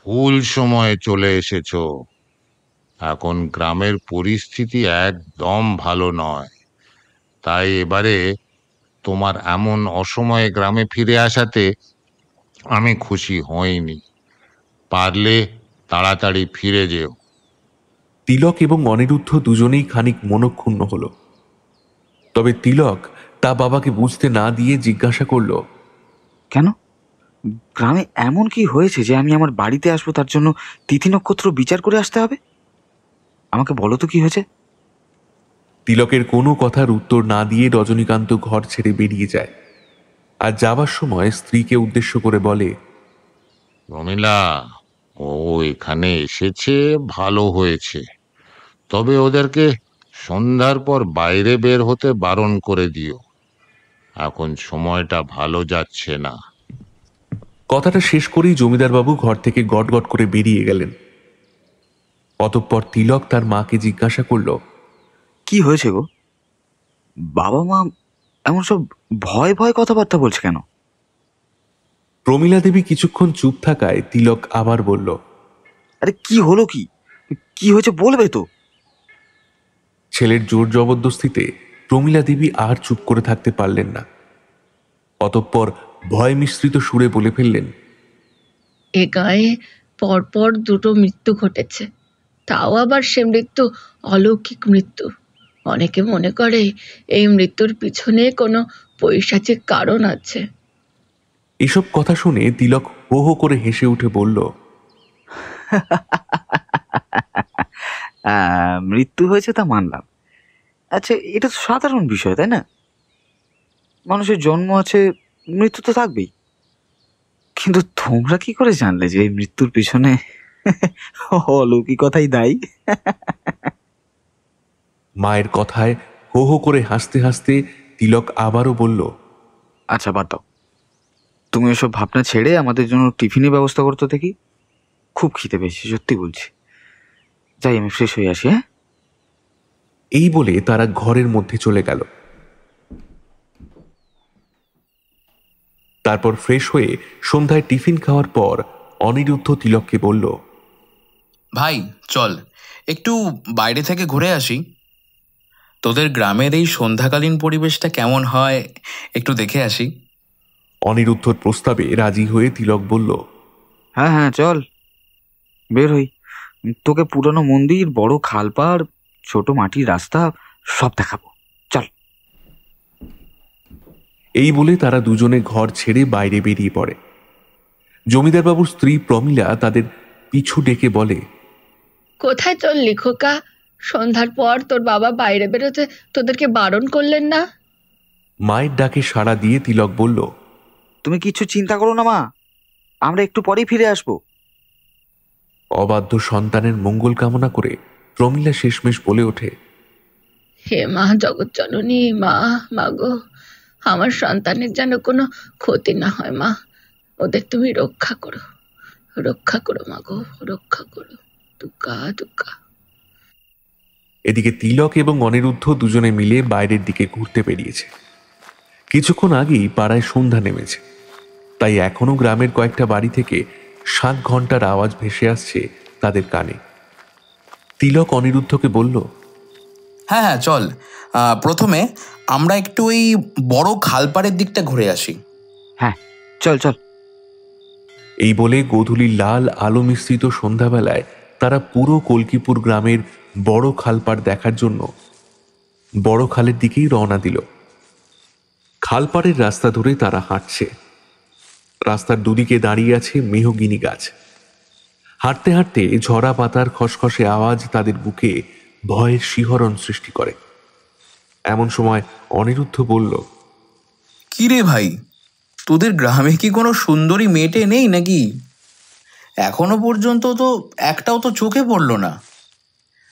ভুল সময়ে চলে এসেছো। এখন গ্রামের পরিস্থিতি একদম ভালো নয়, তাই এবারে তোমার এমন অসময়ে গ্রামে ফিরে আসাতে আমি খুশি হইনি। পারলে তাড়াতাড়ি ফিরে যেও। তিলক এবং অনিরুদ্ধ দুজনেই খানিক মনক্ষুণ্ণ হল। তবে তিলক তা বাবাকে বুঝতে না দিয়ে জিজ্ঞাসা করল, কেন? গ্রামে এমন কি হয়েছে যে আমি আমার বাড়িতে আসবো তার জন্য তিথি নক্ষত্র বিচার করে আসতে হবে? আমাকে বলো তো কি হয়েছে। তিলকের কোনো কথার উত্তর না দিয়ে রজনীকান্ত ঘর ছেড়ে বেরিয়ে যায়, আর যাবার সময় স্ত্রীকে উদ্দেশ্য করে বলে, রমিলা, ও এখানে এসেছে ভালো হয়েছে, তবে ওদেরকে সন্ধ্যার পর বাইরে বের হতে বারণ করে দিও। এখন সময়টা ভালো যাচ্ছে না। কথাটা শেষ করেই জমিদারবাবু ঘর থেকে গটগট করে বেরিয়ে গেলেন। অতঃপর তিলক তার মাকে জিজ্ঞাসা করল, কি হয়েছে গো? বাবা মা এমন সব ভয় ভয় কথাবার্তা বলছে কেন? প্রমীলা দেবী কিছুক্ষণ চুপ থাকায় তিলক আবার বলল, আরে কি হলো, কি কি হয়েছে বলবে তো। ছেলের জোর জবরদস্তিতে প্রমীলা দেবী আর চুপ করে থাকতে পারলেন না। অতঃপর ভয় মিশ্রিত সুরে বলে ফেললেন, এ গায়ে পরপর দুটো মৃত্যু ঘটেছে, তাও আবার সে মৃত্যু অলৌকিক মৃত্যু। অনেকে মনে করে এই মৃত্যুর পিছনে কোনো পৈশাচিক কারণ আছে। এসব কথা শুনে তিলক হো হো করে হেসে উঠে বলল, মৃত্যু হয়েছে তা মানলাম। আচ্ছা, এটা তো সাধারণ বিষয়, তাই না? মানুষের জন্ম আছে, মৃত্যু তো থাকবেই। কিন্তু তোমরা কি করে জানলে যে এই মৃত্যুর পিছনে অলৌকিকতাই দায়ী? মায়ের কথায় হো হো করে হাসতে হাসতে তিলক আবারও বলল, আচ্ছা বাদ দাও, তুমি এসব ভাবনা ছেড়ে আমাদের জন্য টিফিনের ব্যবস্থা করতে দেখি। খুব খিদে পেয়েছি, সত্যি বলছি। যাই, আমি ফ্রেশ হয়ে আসি। হ্যাঁ। এই বলে তারা ঘরের মধ্যে চলে গেল। তারপর ফ্রেশ হয়ে সন্ধ্যায় টিফিন খাওয়ার পর অনিরুদ্ধ তিলককে বলল, ভাই চল একটু বাইরে থেকে ঘুরে আসি। তোদের গ্রামের এই সন্ধ্যাকালীন পরিবেশটা কেমন হয় একটু দেখে আসি। অনিরুদ্ধর প্রস্তাবে রাজি হয়ে তিলক বলল, হ্যাঁ হ্যাঁ চল, বের হই। তোকে পুরনো মন্দির, বড় খালপাড়, ছোট মাটির রাস্তা সব দেখাবো, চল। এই বলে তারা দুজনে ঘর ছেড়ে বাইরে বেরিয়ে পড়ে। জমিদারবাবুর স্ত্রী প্রমীলা তাদের পিছু ডেকে বলে, কোথায় চললি খোকা? সন্ধ্যার পর তোর বাবা বাইরে বেরোতে তোদেরকে বারণ করলেন না? মায়ের ডাকে সাড়া দিয়ে তিলক বলল, তুমি কিছু চিন্তা করো না মা, আমরা একটু পরেই ফিরে আসবো। অবাধ্য সন্তানের মঙ্গল কামনা করে প্রমীলা শেষমেশ বলে ওঠে, হে মা জগৎজননী, মা মাগো, আমার সন্তানের যেন কোনো ক্ষতি না হয় মা। ওদের তুমি রক্ষা করো, রক্ষা করো মাগো, রক্ষা করো। দুর্গা দুর্গা। এদিকে তিলক এবং অনিরুদ্ধ দুজনে মিলে বাইরের দিকে ঘুরতে বেরিয়েছে। কিছুক্ষণ আগেই পাড়ায় সন্ধ্যা নেমেছে, তাই এখনো গ্রামের কয়েকটা বাড়ি থেকে 7 ঘন্টার আওয়াজ ভেসে আসছে তাদের কানে। তিলক অনিরুদ্ধকে বলল, হ্যাঁ হ্যাঁ চল, প্রথমে আমরা একটু ওই বড় খালপাড়ের দিকটা ঘুরে আসি। হ্যাঁ চল চল। এই বলে গোধূলির লাল আলো মিশ্রিত সন্ধ্যাবেলায় তারা পুরো কলকিপুর গ্রামের বড় খালপাড় দেখার জন্য বড় খালের দিকেই রওনা দিল। খালপাড়ের রাস্তা ধরে তারা হাঁটছে। রাস্তার দুদিকে দাঁড়িয়ে আছে মেহগিনি গাছ। হাঁটতে হাঁটতে ঝরা পাতার খসখসে আওয়াজ তাদের বুকে ভয়ের শিহরণ সৃষ্টি করে। এমন সময় অনিরুদ্ধ বলল, কি রে ভাই, তোদের গ্রামে কি কোনো সুন্দরী মেয়েটে নেই নাকি? এখনো পর্যন্ত তো একটাও তো চোখে পড়লো না।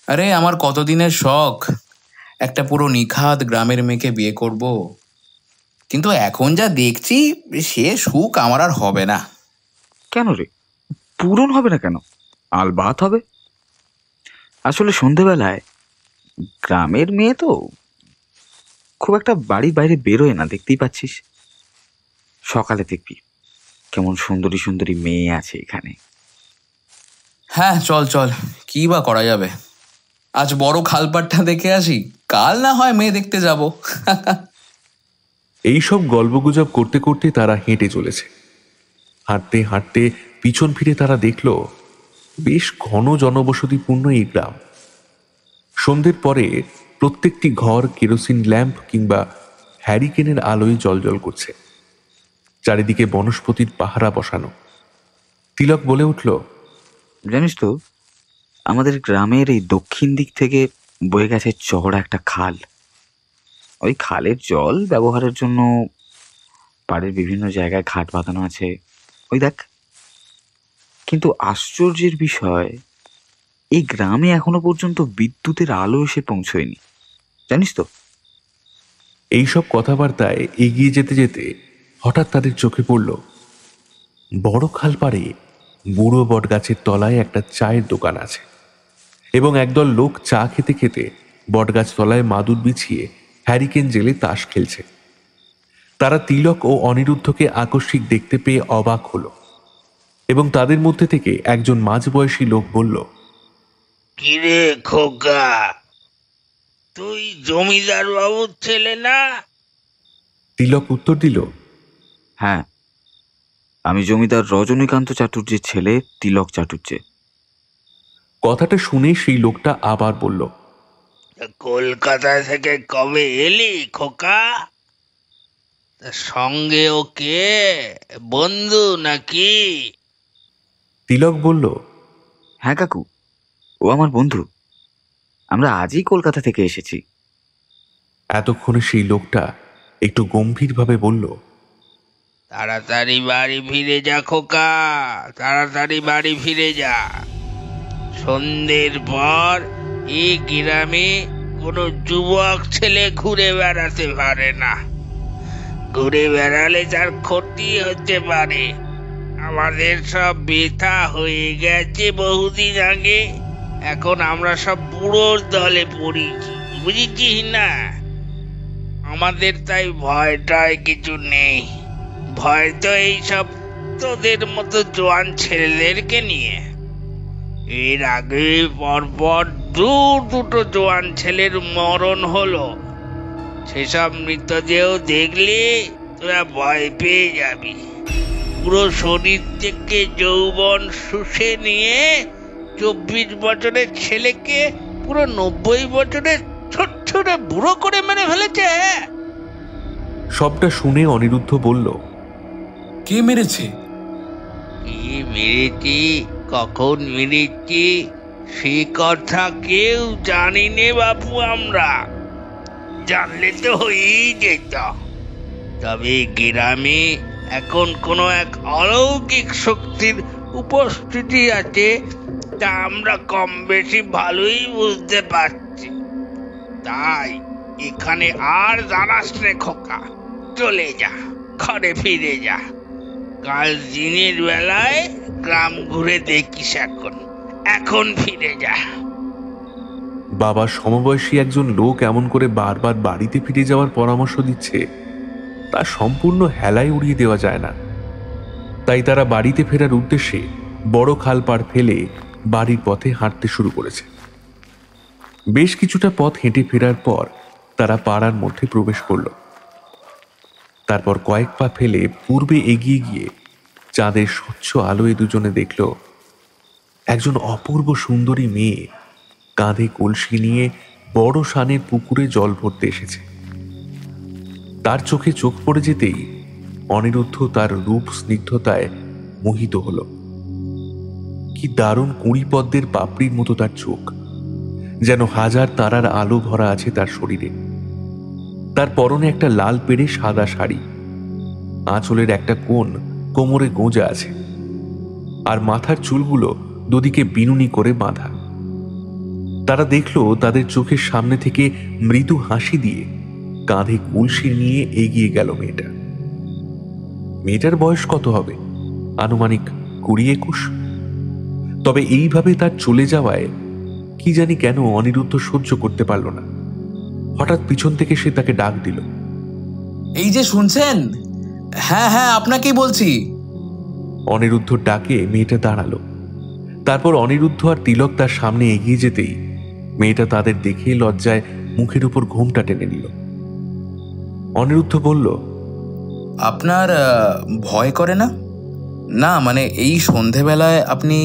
আরে আমার কতদিনের শখ একটা পুরো নিখাদ গ্রামের মেয়েকে বিয়ে করব, কিন্তু এখন যা দেখছি সে সুখ আমার আর হবে না। কেন রে, পূরণ হবে না কেন? আলবাত হবে। আসলে সন্ধেবেলায় গ্রামের মেয়ে তো খুব একটা বাড়ির বাইরে বেরোয় না, দেখতেই পাচ্ছিস। সকালে দেখবি কেমন সুন্দরী সুন্দরী মেয়ে আছে এখানে। হ্যাঁ চল চল, কি বা করা যাবে। আজ বড় খালপাটটা দেখে আসি, কাল না হয় মেয়ে দেখতে যাব। এইসব গল্পগুজব করতে করতে তারা হেঁটে চলেছে। হাঁটতে হাঁটতে পিছন ফিরে তারা দেখল বেশ ঘন জনবসতিপূর্ণ এই গ্রাম। সন্ধ্যের পরে প্রত্যেকটি ঘর কেরোসিন ল্যাম্প কিংবা হ্যারিকেনের আলোয় জ্বলজ্বল করছে। চারিদিকে বনস্পতির পাহারা বসানো। তিলক বলে উঠল, জানিস তো, আমাদের গ্রামের এই দক্ষিণ দিক থেকে বয়ে গেছে চওড়া একটা খাল। ওই খালের জল ব্যবহারের জন্য পাড়ের বিভিন্ন জায়গায় ঘাট বাঁধানো আছে, ওই দেখ। কিন্তু আশ্চর্যের বিষয়, এই গ্রামে এখনো পর্যন্ত বিদ্যুতের আলো এসে পৌঁছয়নি, জানিস তো। এইসব কথাবার্তায় এগিয়ে যেতে যেতে হঠাৎ তাদের চোখে পড়ল বড় খালপাড়ে বুড়ো বট গাছের তলায় একটা চায়ের দোকান আছে এবং একদল লোক চা খেতে খেতে বটগাছ তলায় মাদুর বিছিয়ে হ্যারিকেন জেলে তাস খেলছে। তারা তিলক ও অনিরুদ্ধকে আকস্মিক দেখতে পেয়ে অবাক হলো এবং তাদের মধ্যে থেকে একজন মাঝবয়সী লোক বলল, কিরে খোকা, তুই জমিদার বাবুর ছেলে না? তিলক উত্তর দিল, হ্যাঁ, আমি জমিদার রজনীকান্ত চাটুর্যের ছেলে তিলক চাটুর্যে। কথাটা শুনে সেই লোকটা আবার বলল, কলকাতা থেকে কবে এলি খোকা? সঙ্গে ওকে বন্ধু নাকি? তিলক বলল, হ্যাঁ কাকু, ও আমার বন্ধু। আমরা আজই কলকাতা থেকে এসেছি। এতক্ষণে সেই লোকটা একটু গম্ভীরভাবে বলল, তাড়াতাড়ি বাড়ি ফিরে যা খোকা, তাড়াতাড়ি বাড়ি ফিরে যা। সন্ধ্যের পর এই গ্রামে কোনো যুবক ছেলে ঘুরে বেড়াতে পারে না। ঘুরে বেড়ালে তার ক্ষতি হতে পারে। আমাদের সব ব্যথা হয়ে গেছে বহুদিন আগে, এখন আমরা সব বুড়োর দলে পড়েছি, বুঝেছিস না? আমাদের তাই ভয়টায় কিছু নেই। ভয় তো এইসব তোদের মতো জোয়ান ছেলেদেরকে নিয়ে। এর আগে পরপর দুটো জোয়ান ছেলের মরণ হলো। সেসব মৃতদেহ দেখলে তোরা ভয় পেয়ে যাবি। পুরো শরীর থেকে যৌবন শুষে নিয়ে 24 বছরের ছেলেকে পুরো 90 বছরের ছোট্ট বুড়ো করে মেরে ফেলেছে। সবটা শুনে অনিরুদ্ধ বলল, কে মেরেছে? কি মেরেছি, কখন মেরেছি সে কথা কেউ জানি নে বাপু। আমরা জানলে তো হয়েই যেত। তবে গ্রামে এখন কোনো এক অলৌকিক শক্তির উপস্থিতি আছে, তা আমরা কম বেশি ভালোই বুঝতে পারছি। তাই এখানে আর দাঁড়াস রে খোকা, চলে যা, ঘরে ফিরে যা। কাল দিনের বেলায় গ্রাম ঘুরে দেখিস। এখন ফিরে যা। বাবা সমবয়সী একজন লোক এমন করে বারবার বাড়িতে ফিরে যাওয়ার পরামর্শ দিচ্ছে, তা সম্পূর্ণ হেলায় উড়িয়ে দেওয়া যায় না। তাই তারা বাড়িতে ফেরার উদ্দেশ্যে বড় খাল পার ফেলে বাড়ির পথে হাঁটতে শুরু করেছে। বেশ কিছুটা পথ হেঁটে ফেরার পর তারা পাড়ার মধ্যে প্রবেশ করল। তারপর কয়েক পা ফেলে পূর্বে এগিয়ে গিয়ে চাঁদের স্বচ্ছ আলোয় দুজনে দেখল একজন অপূর্ব সুন্দরী মেয়ে কাঁধে কলসি নিয়ে বড় সানের পুকুরে জল ভরতে এসেছে। তার চোখে চোখ পড়ে যেতেই অনিরুদ্ধ তার রূপ স্নিগ্ধতায় মোহিত হল। কি দারুণ কুঁড়ি পদ্মের পাপড়ির মতো তার চোখ, যেন হাজার তারার আলো ভরা আছে তার শরীরে। তার পরনে একটা লাল পেড়ে সাদা শাড়ি, আঁচলের একটা কোণ কোমরে গোঁজা আছে, আর মাথার চুলগুলো দুদিকে বিনুনি করে বাঁধা। তারা দেখলো তাদের চোখের সামনে থেকে মৃদু হাসি দিয়ে কাঁধে কলসি নিয়ে এগিয়ে গেল মেয়েটা। মেয়েটার বয়স কত হবে? আনুমানিক 20-21। তবে এইভাবে তার চলে যাওয়ায় কি জানি কেন অনিরুদ্ধ সহ্য করতে পারল না। হঠাৎ পিছন থেকে সে তাকে ডাক দিল। এই যে শুনছেন? হ্যাঁ হ্যাঁ, আপনাকেই বলছি। অনিরুদ্ধ ডাকে মেয়েটা দাঁড়ালো। তারপর অনিরুদ্ধ আর তিলক তার সামনে এগিয়ে যেতেই মেয়েটা তাদের দেখে লজ্জায় মুখের উপর ঘোমটা টেনে নিল। অনিরুদ্ধ বলল, আপনার ভয় করে না? না মানে এই সন্ধেবেলায় আপনি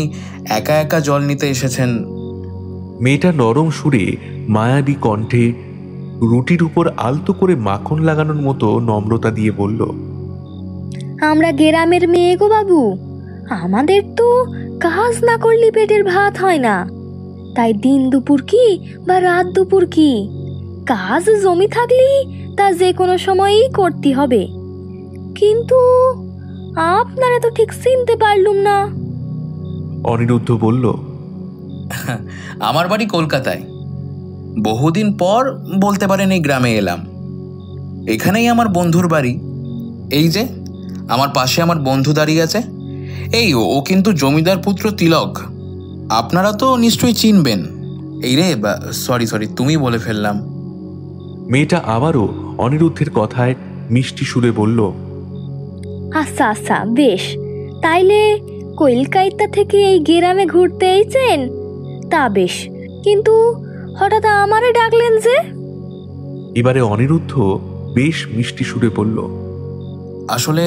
একা একা জল নিতে এসেছেন। মেয়েটা নরম সুরে মায়াবী কণ্ঠে রুটির উপর আলতো করে মাখন লাগানোর মতো নম্রতা দিয়ে বলল, আমরা গ্রামের মেয়ে গো বাবু, আমাদের তো কাজ না করলে পেটের ভাত হয় না। তাই দিন দুপুর কি বা রাত দুপুর কি, কাজ জমি থাকলেই তা যে কোনো সময়ই করতে হবে। কিন্তু আপনারা তো ঠিক চিনতে পারলুম না। অনিরুদ্ধ বলল, আমার বাড়ি কলকাতায়, বহুদিন পর বলতে পারেন এই গ্রামে এলাম। এখানেই আমার বন্ধুর বাড়ি। এই যে আমার পাশে আমার বন্ধু দাঁড়িয়ে আছে, এই ও কিন্তু জমিদার পুত্র তিলক। আপনারা তো নিশ্চয়ই চিনবেন। এই রে, সরি সরি, তুমি বলে ফেললাম। মেয়েটা আবারও অনিরুদ্ধের কথায় মিষ্টি সুরে বলল, আচ্ছা আচ্ছা বেশ, তাইলে কলকাতা থেকে এই গ্রামে ঘুরতে এসেছেন তা বেশ, কিন্তু হঠাৎ আমারে ডাকলেন যে? এবারে অনিরুদ্ধ বেশ মিষ্টি সুরে বলল, আসলে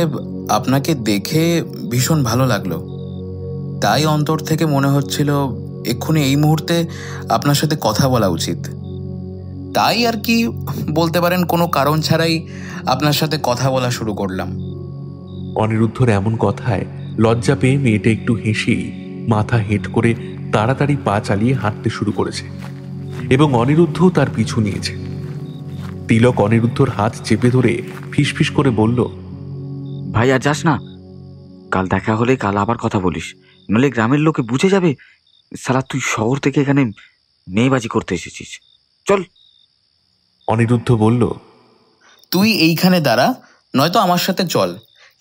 আপনাকে দেখে ভীষণ ভালো লাগলো, তাই অন্তর থেকে মনে হচ্ছিল এক্ষুনি এই মুহূর্তে আপনার সাথে কথা বলা উচিত। তাই আর কি বলতে পারেন, কোনো কারণ ছাড়াই আপনার সাথে কথা বলা শুরু করলাম। অনিরুদ্ধর এমন কথায় লজ্জা পেয়ে মেয়েটা একটু হেসেই মাথা হেঁট করে তাড়াতাড়ি পা চালিয়ে হাঁটতে শুরু করেছে এবং অনিরুদ্ধ তার পিছু নিয়েছে। তিলক অনিরুদ্ধর হাত চেপে ধরে ফিসফিস করে বলল, ভাই আর যাস না, কাল দেখা হলে কাল আবার কথা বলিস, নইলে গ্রামের লোকে বুঝে যাবে সালা তুই শহর থেকে এখানে মেয়েবাজি করতে এসেছিস। চল। অনিরুদ্ধ বলল, তুই এইখানে দাঁড়া, নয়তো আমার সাথে চল,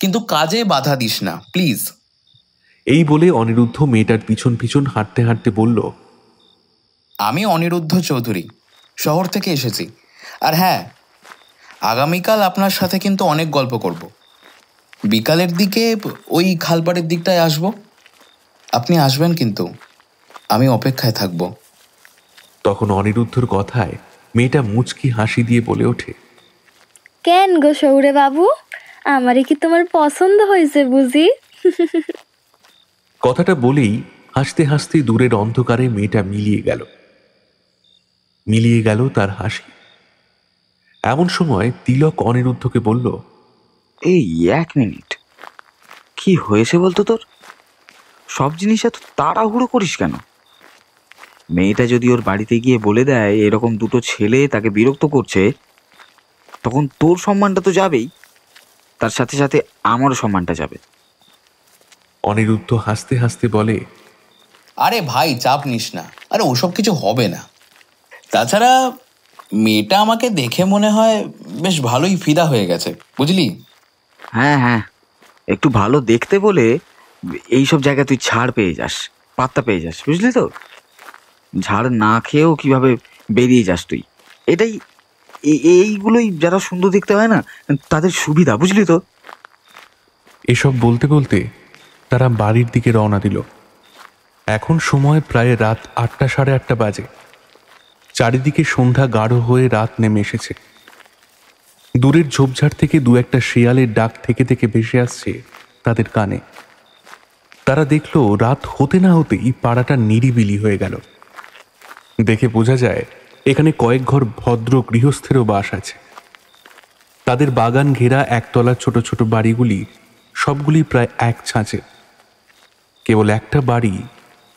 কিন্তু কাজে বাধা দিস না প্লিজ। এই বলে অনিরুদ্ধ মেয়েটার পিছন পিছন হাঁটতে হাঁটতে বলল, আমি অনিরুদ্ধ চৌধুরী, শহর থেকে এসেছি। আর হ্যাঁ, আগামীকাল আপনার সাথে কিন্তু অনেক গল্প করব। বিকালের দিকে ওই খালপাড়ের দিকটায় আসব। আপনি আসবেন কিন্তু, আমি অপেক্ষায় থাকব। তখন অনিরুদ্ধর কথায় মেয়েটা মুচকি হাসি দিয়ে বলে ওঠে, কেন গো সৌরে বাবু, আমারে কি তোমার পছন্দ হয়েছে বুঝি? কথাটা বলেই হাসতে হাসতে দূরের অন্ধকারে মেয়েটা মিলিয়ে গেল তার হাসি। এমন সময় তিলক অনিরুদ্ধকে বলল, এই 1 মিনিট, কি হয়েছে বলতো তোর? সব জিনিস এত তাড়াহুড়ো করিস কেন? মেয়েটা যদি ওর বাড়িতে গিয়ে বলে দেয় এরকম দুটো ছেলে তাকে বিরক্ত করছে, তখন তোর সম্মানটা তো যাবেই, তার সাথে সাথে আমারও সম্মানটা যাবে। অনিরুদ্ধ হাসতে হাসতে বলে, আরে ভাই চাপ নিস না, আরে ওসব কিছু হবে না। তাছাড়া মেয়েটা আমাকে দেখে মনে হয় বেশ ভালোই ফিদা হয়ে গেছে, বুঝলি? হ্যাঁ হ্যাঁ, একটু ভালো দেখতে বলে এইসব জায়গায় তুই ছাড় পেয়ে যাস, পাত্তা পেয়ে যাস, বুঝলি তো? ঝাড় না খেয়েও কিভাবে বেরিয়ে যাস তুই, এটাই এইগুলোই যারা সুন্দর দেখতে হয় না তাদের সুবিধা, বুঝলি তো? এসব বলতে বলতে তারা বাড়ির দিকে রওনা দিল। এখন সময় প্রায় রাত 8টা, 8:30 বাজে। চারিদিকে সন্ধ্যা গাঢ় হয়ে রাত নেমে এসেছে। দূরের ঝোপঝাড় থেকে দু একটা শিয়ালের ডাক থেকে থেকে ভেসে আসছে তাদের কানে। তারা দেখলো রাত হতে না হতেই পাড়াটা নিরিবিলি হয়ে গেল। দেখে বোঝা যায় এখানে কয়েক ঘর ভদ্র গৃহস্থেরও বাস আছে। তাদের বাগান ঘেরা একতলা ছোট ছোট বাড়িগুলি সবগুলি প্রায় এক ছাঁচে। কেবল একটা বাড়ি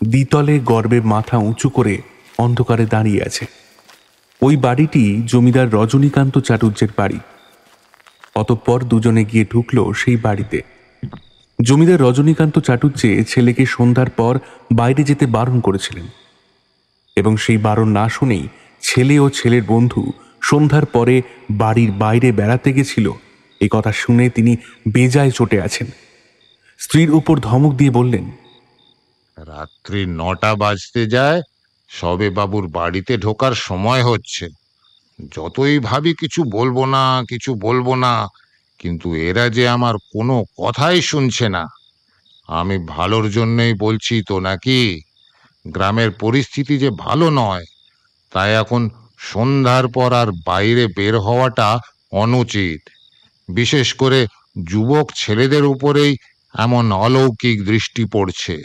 দ্বিতলে গর্বে মাথা উঁচু করে অন্ধকারে দাঁড়িয়ে আছে। ওই বাড়িটি জমিদার রজনীকান্ত চাটুর্যের বাড়ি। অতঃপর দুজনে গিয়ে ঢুকল সেই বাড়িতে। জমিদার রজনীকান্ত চাটুর্যে ছেলেকে সন্ধ্যার পর বাইরে যেতে বারণ করেছিলেন, এবং সেই বারণ না শুনেই ছেলে ও ছেলের বন্ধু সন্ধ্যার পরে বাড়ির বাইরে বেড়াতে গেছিল। এই কথা শুনে তিনি বেজায় চটে আছেন। স্ত্রীর উপর ধমক দিয়ে বললেন, রাত্রি 9টা বাজতে যায়, সবে বাবুর বাড়িতে ঢোকার সময় হচ্ছে। যতই ভাবি কিছু বলবো না, কিন্তু এরা যে আমার কোনো কথাই শুনছে না। আমি ভালোর জন্যই বলছি তো নাকি? গ্রামের পরিস্থিতি যে ভালো নয়, তাই এখন সন্ধ্যার পর আর বাইরে বের হওয়াটা অনুচিত। বিশেষ করে যুবক ছেলেদের উপরেই এমন অলৌকিক দৃষ্টি পড়ছে।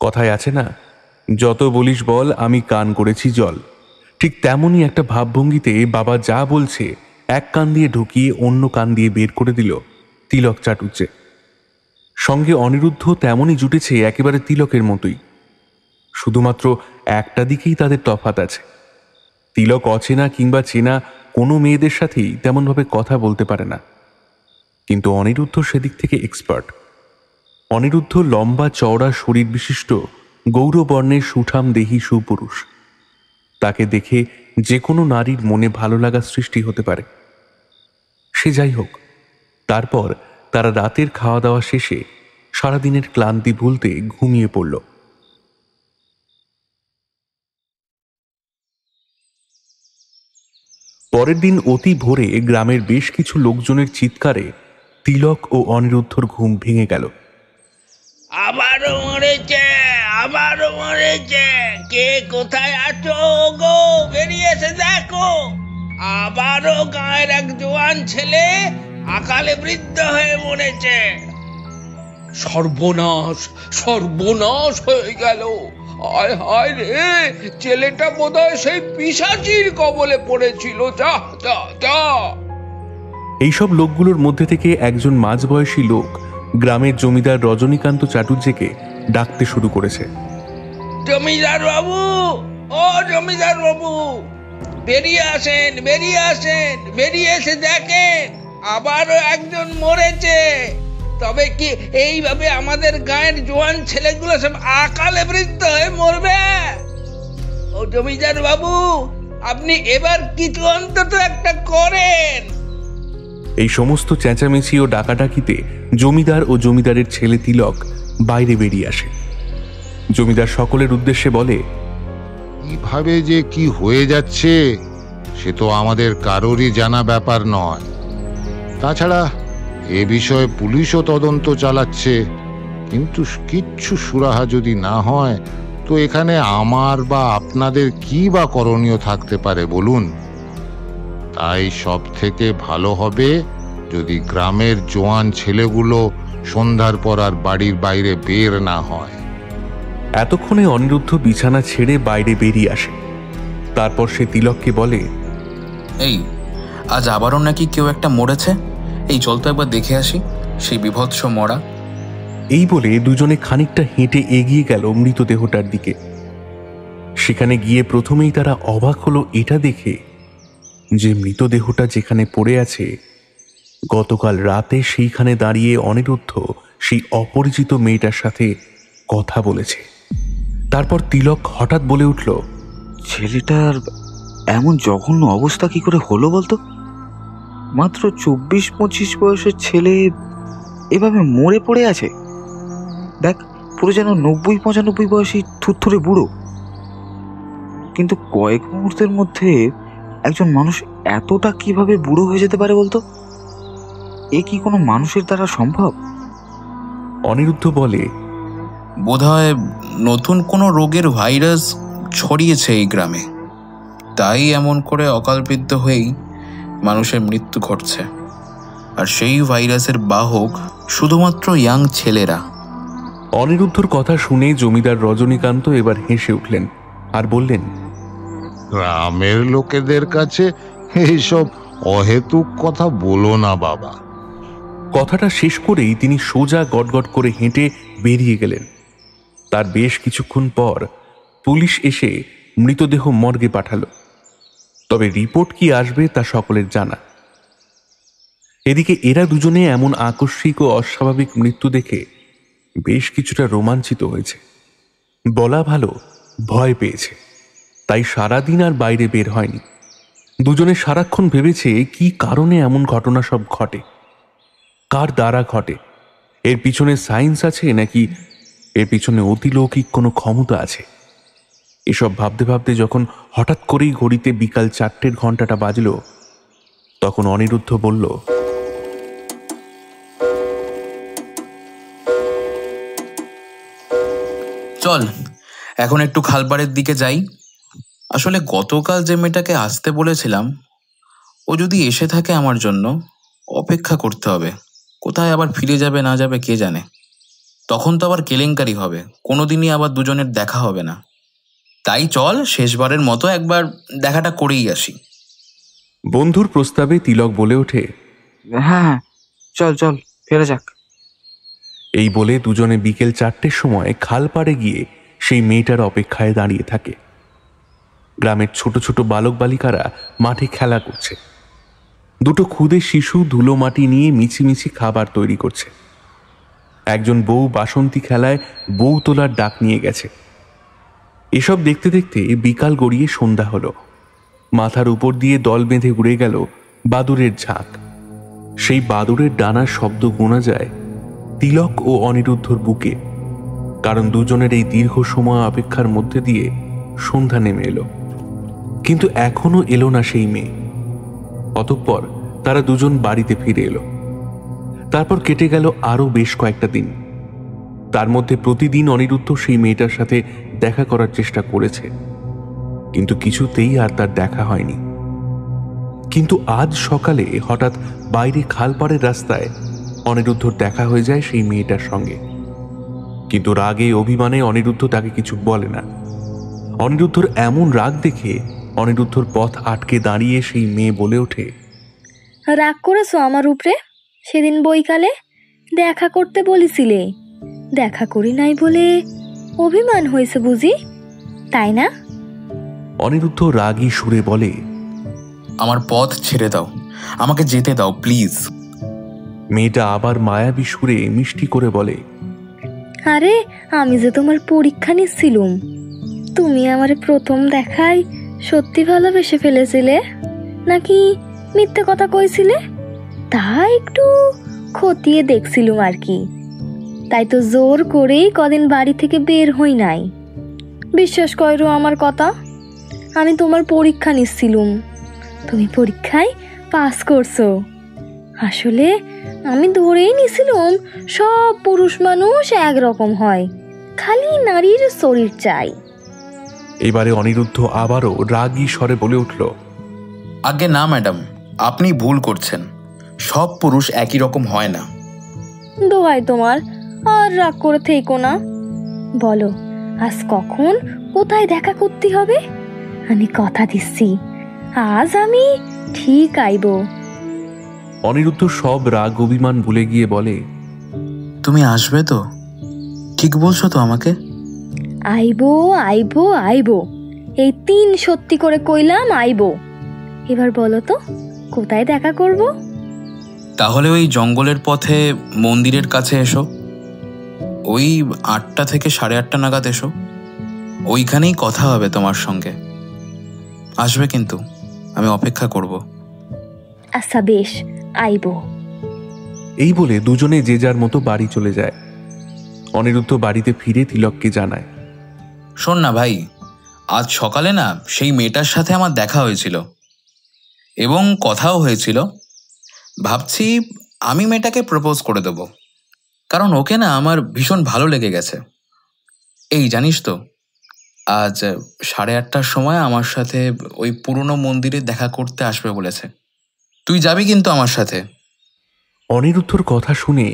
কথায় আছে না, যত বলিস বল, আমি কান করেছি জল। ঠিক তেমনই একটা ভাবভঙ্গিতে বাবা যা বলছে এক কান দিয়ে ঢুকিয়ে অন্য কান দিয়ে বের করে দিল তিলক চাটুর্যে। সঙ্গে অনিরুদ্ধ তেমনই জুটেছে একেবারে তিলকের মতোই। শুধুমাত্র একটা দিকেই তাদের তফাৎ আছে। তিলক অচেনা কিংবা চেনা কোনো মেয়েদের সাথেই তেমনভাবে কথা বলতে পারে না, কিন্তু অনিরুদ্ধ সেদিক থেকে এক্সপার্ট। অনিরুদ্ধ লম্বা চওড়া শরীর বিশিষ্ট গৌরবর্ণের সুঠাম দেহী সুপুরুষ। তাকে দেখে যে কোনো নারীর মনে ভালো লাগা সৃষ্টি হতে পারে। সে যাই হোক, তারপর তারা রাতের খাওয়া দাওয়া শেষে সারাদিনের ক্লান্তি ভুলতে ঘুমিয়ে পড়ল। পরের দিন অতি ভোরে গ্রামের বেশ কিছু লোকজনের চিৎকারে তিলক ও অনিরুদ্ধর ঘুম ভেঙে গেল। আবারও মরেছে, কে কোথায় আছো গো? বেরিয়ে এসে দেখো, আবারও গায়ের এক জোয়ান ছেলে আকালে বৃদ্ধ হয়ে মরেছে। সর্বনাশ হয়ে গেল। হায় হায় রে, ছেলেটা বোধহয় সেই পিশাচির কবলে পড়েছিল। যা যা যা। এইসব লোকগুলোর মধ্যে থেকে একজন মাঝবয়সী লোক গ্রামের জমিদার রজনীকান্ত চাটুর্যেকে ডাকতে শুরু করেছে। জমিদার বাবু, ও জমিদার বাবু, বেরিয়ে আসেন, বেরিয়ে এসে দেখেন আবারও একজন মরেছে। তবে কি এইভাবে আমাদের গায়ের জোয়ান ছেলেগুলো সব আকালে বৃদ্ধ হয়ে মরবে? ও জমিদার বাবু, আপনি এবার কিছু অন্তত একটা করেন। এই সমস্ত চেঁচামেচি ও ডাকাডাকিতে জমিদার ও জমিদারের ছেলে তিলক বাইরে বেরিয়ে আসে। জমিদার সকলের উদ্দেশ্যে বলে, কিভাবে যে কি হয়ে যাচ্ছে সে তো আমাদের কারোরই জানা ব্যাপার নয়। তাছাড়া এ বিষয়ে পুলিশও তদন্ত চালাচ্ছে, কিন্তু কিচ্ছু সুরাহা যদি না হয় তো এখানে আমার বা আপনাদের কি বা করণীয় থাকতে পারে বলুন? তাই সব থেকে ভালো হবে যদি গ্রামের জোয়ান ছেলেগুলো সন্ধ্যার পর আর বাড়ির বাইরে বের না হয়। এতক্ষণে অনিরুদ্ধ বিছানা ছেড়ে বাইরে বেরিয়ে আসে। তারপর সে তিলককে বলে, এই আজ আবারও নাকি কেউ একটা মরেছে। এই চল তো একবার দেখে আসি সেই বিভৎস মরা। এই বলে দুজনে খানিকটা হেঁটে এগিয়ে গেল মৃতদেহটার দিকে। সেখানে গিয়ে প্রথমেই তারা অবাক হলো এটা দেখে যে মৃতদেহটা যেখানে পড়ে আছে, গতকাল রাতে সেইখানে দাঁড়িয়ে অনিরুদ্ধ সেই অপরিচিত মেয়েটার সাথে কথা বলেছে। তারপর তিলক হঠাৎ বলে উঠল, ছেলেটার এমন জঘন্য অবস্থা কি করে হলো বলতো? মাত্র 24-25 বয়সের ছেলে এভাবে মরে পড়ে আছে। দেখ, পুরো যেন 90-95 বয়সী থুরথুরে বুড়ো। কিন্তু কয়েক মুহূর্তের মধ্যে একজন মানুষ এতটা কিভাবে বুড়ো হয়ে যেতে পারে বলতো? এ কি কোনো মানুষের দ্বারা সম্ভব? অনিরুদ্ধ বলে, বোধহয় নতুন কোনো রোগের ভাইরাস ছড়িয়েছে এই গ্রামে, তাই এমন করে অকালবৃদ্ধ হয়েই মানুষের মৃত্যু ঘটছে। আর সেই ভাইরাসের বাহক শুধুমাত্র ইয়াং ছেলেরা। অনিরুদ্ধর কথা শুনে জমিদার রজনীকান্ত এবার হেসে উঠলেন আর বললেন, গ্রামের লোকেদের কাছে এইসব অহেতুক কথা বলো না বাবা। কথাটা শেষ করেই তিনি সোজা গটগট করে হেঁটে বেরিয়ে গেলেন। তার বেশ কিছুক্ষণ পর পুলিশ এসে মৃতদেহ মর্গে পাঠালো। তবে রিপোর্ট কি আসবে তা সকলের জানা। এদিকে এরা দুজনে এমন আকস্মিক ও অস্বাভাবিক মৃত্যু দেখে বেশ কিছুটা রোমাঞ্চিত হয়েছে, বলা ভালো ভয় পেয়েছে। তাই সারাদিন আর বাইরে বের হয়নি। দুজনে সারাক্ষণ ভেবেছে কি কারণে এমন ঘটনা সব ঘটে, কার দ্বারা ঘটে, এর পিছনে সায়েন্স আছে নাকি এর পিছনে অতিলৌকিক কোনো ক্ষমতা আছে। এসব ভাবতে ভাবতে যখন হঠাৎ করেই ঘড়িতে বিকাল 4টের ঘন্টাটা বাজল, তখন অনিরুদ্ধ বলল, চল এখন একটু খালপাড়ের দিকে যাই। আসলে গতকাল যে মেয়েটাকে আসতে বলেছিলাম, ও যদি এসে থাকে আমার জন্য অপেক্ষা করতে হবে। কোথায় আবার ফিরে যাবে না যাবে কে জানে। তখন তো আবার কেলেঙ্কারি হবে, কোনোদিনই আবার দুজনের দেখা হবে না। তাই চল শেষবারের মতো একবার দেখাটা করেই আসি। বন্ধুর প্রস্তাবে তিলক বলে ওঠে, হ্যাঁ চল চল ফেরা যাক। এই বলে দুজনে বিকেল 4টের সময় খালপাড়ে গিয়ে সেই মেয়েটার অপেক্ষায় দাঁড়িয়ে থাকে। গ্রামের ছোট ছোট বালক বালিকারা মাঠে খেলা করছে। দুটো ক্ষুদে শিশু ধুলো মাটি নিয়ে মিছিমিছি খাবার তৈরি করছে। একজন বউ বাসন্তী খেলায় বউ তোলার ডাক নিয়ে গেছে। এসব দেখতে দেখতে বিকাল গড়িয়ে সন্ধ্যা হলো। মাথার উপর দিয়ে দল বেঁধে উড়ে গেল বাদুড়ের ঝাঁক। সেই বাদুড়ের ডানার শব্দ গোনা যায় তিলক ও অনিরুদ্ধর বুকে, কারণ দুজনের এই দীর্ঘ সময় অপেক্ষার মধ্যে দিয়ে সন্ধ্যা নেমে এলো। কিন্তু এখনো এলো না সেই মেয়ে। অতঃপর তারা দুজন বাড়িতে ফিরে এলো। তারপর কেটে গেল আরো বেশ কয়েকটা দিন। তার মধ্যে প্রতিদিন অনিরুদ্ধ সেই মেয়েটার সাথে দেখা করার চেষ্টা করেছে, কিন্তু কিছুতেই আর তার দেখা হয়নি। কিন্তু আজ সকালে হঠাৎ বাইরে খালপাড়ের রাস্তায় অনিরুদ্ধর দেখা হয়ে যায় সেই মেয়েটার সঙ্গে। কিন্তু রাগে অভিমানে অনিরুদ্ধ তাকে কিছু বলে না। অনিরুদ্ধর এমন রাগ দেখে অনিরুদ্ধর পথ আটকে দাঁড়িয়ে সেই মেয়ে বলে ওঠে, রাগ করেছো আমার উপরে? সেদিন বইকালে দেখা করতে বলেছিলে, দেখা করি নাই বলে অভিমান হয়েছে বুঝি, তাই না? অনিরুদ্ধ রাগী সুরে বলে, আমার পথ ছেড়ে দাও, আমাকে যেতে দাও প্লিজ। মেয়েটা আবার মায়াবী সুরে মিষ্টি করে বলে, আরে আমি যে তোমার পরীক্ষা নিচ্ছিলুম, তুমি আমার প্রথম দেখায় সত্যি ভালোবেসে ফেলেছিলে নাকি মিথ্যে কথা কইছিলে, তা একটু খতিয়ে দেখছিলুম আর কি। তাই তো জোর করেই কদিন বাড়ি থেকে বের হই নাই। বিশ্বাস করো আমার কথা, আমি তোমার পরীক্ষা নিচ্ছিলুম, তুমি পরীক্ষায় পাস করছো। আসলে আমি ধরেই নিছিলুম সব পুরুষ মানুষ একরকম হয়, খালি নারীর শরীর চাই। এবারে অনিরুদ্ধ আবারও রাগী স্বরে বলে উঠল, আগে না ম্যাডাম, আপনি ভুল করছেন, সব পুরুষ একই রকম হয় না। দোহাই তোমার, আর রাগ করে থেকো না। বলো আজ কখন কোথায় দেখা করতে হবে? আমি কথা দিচ্ছি আজ আমি ঠিক আইব। অনিরুদ্ধ সব রাগ অভিমান ভুলে গিয়ে বলে, তুমি আসবে তো? ঠিক বলছো তো আমাকে? আইবো আইবো আইবো, এই 3 সত্যি করে কইলাম আইবো। এবার বলো তো কোথায় দেখা করব? তাহলে ওই জঙ্গলের পথে মন্দিরের কাছে এসো, ওই 8টা থেকে 8:30 নাগাদ এসো। ওইখানেই কথা হবে তোমার সঙ্গে। আসবে কিন্তু, আমি অপেক্ষা করব। আচ্ছা বেশ, আইবো। এই বলে দুজনে যে যার মতো বাড়ি চলে যায়। অনিরুদ্ধ বাড়িতে ফিরে তিলককে জানায়, শোন না ভাই, আজ সকালে না সেই মেয়েটার সাথে আমার দেখা হয়েছিল এবং কথাও হয়েছিল। ভাবছি আমি মেয়েটাকে প্রপোজ করে দেব, কারণ ওকে না আমার ভীষণ ভালো লেগে গেছে। এই জানিস তো, আজ 8:30টার সময় আমার সাথে ওই পুরনো মন্দিরে দেখা করতে আসবে বলেছে। তুই যাবি কিন্তু আমার সাথে। অনিরুদ্ধর কথা শুনে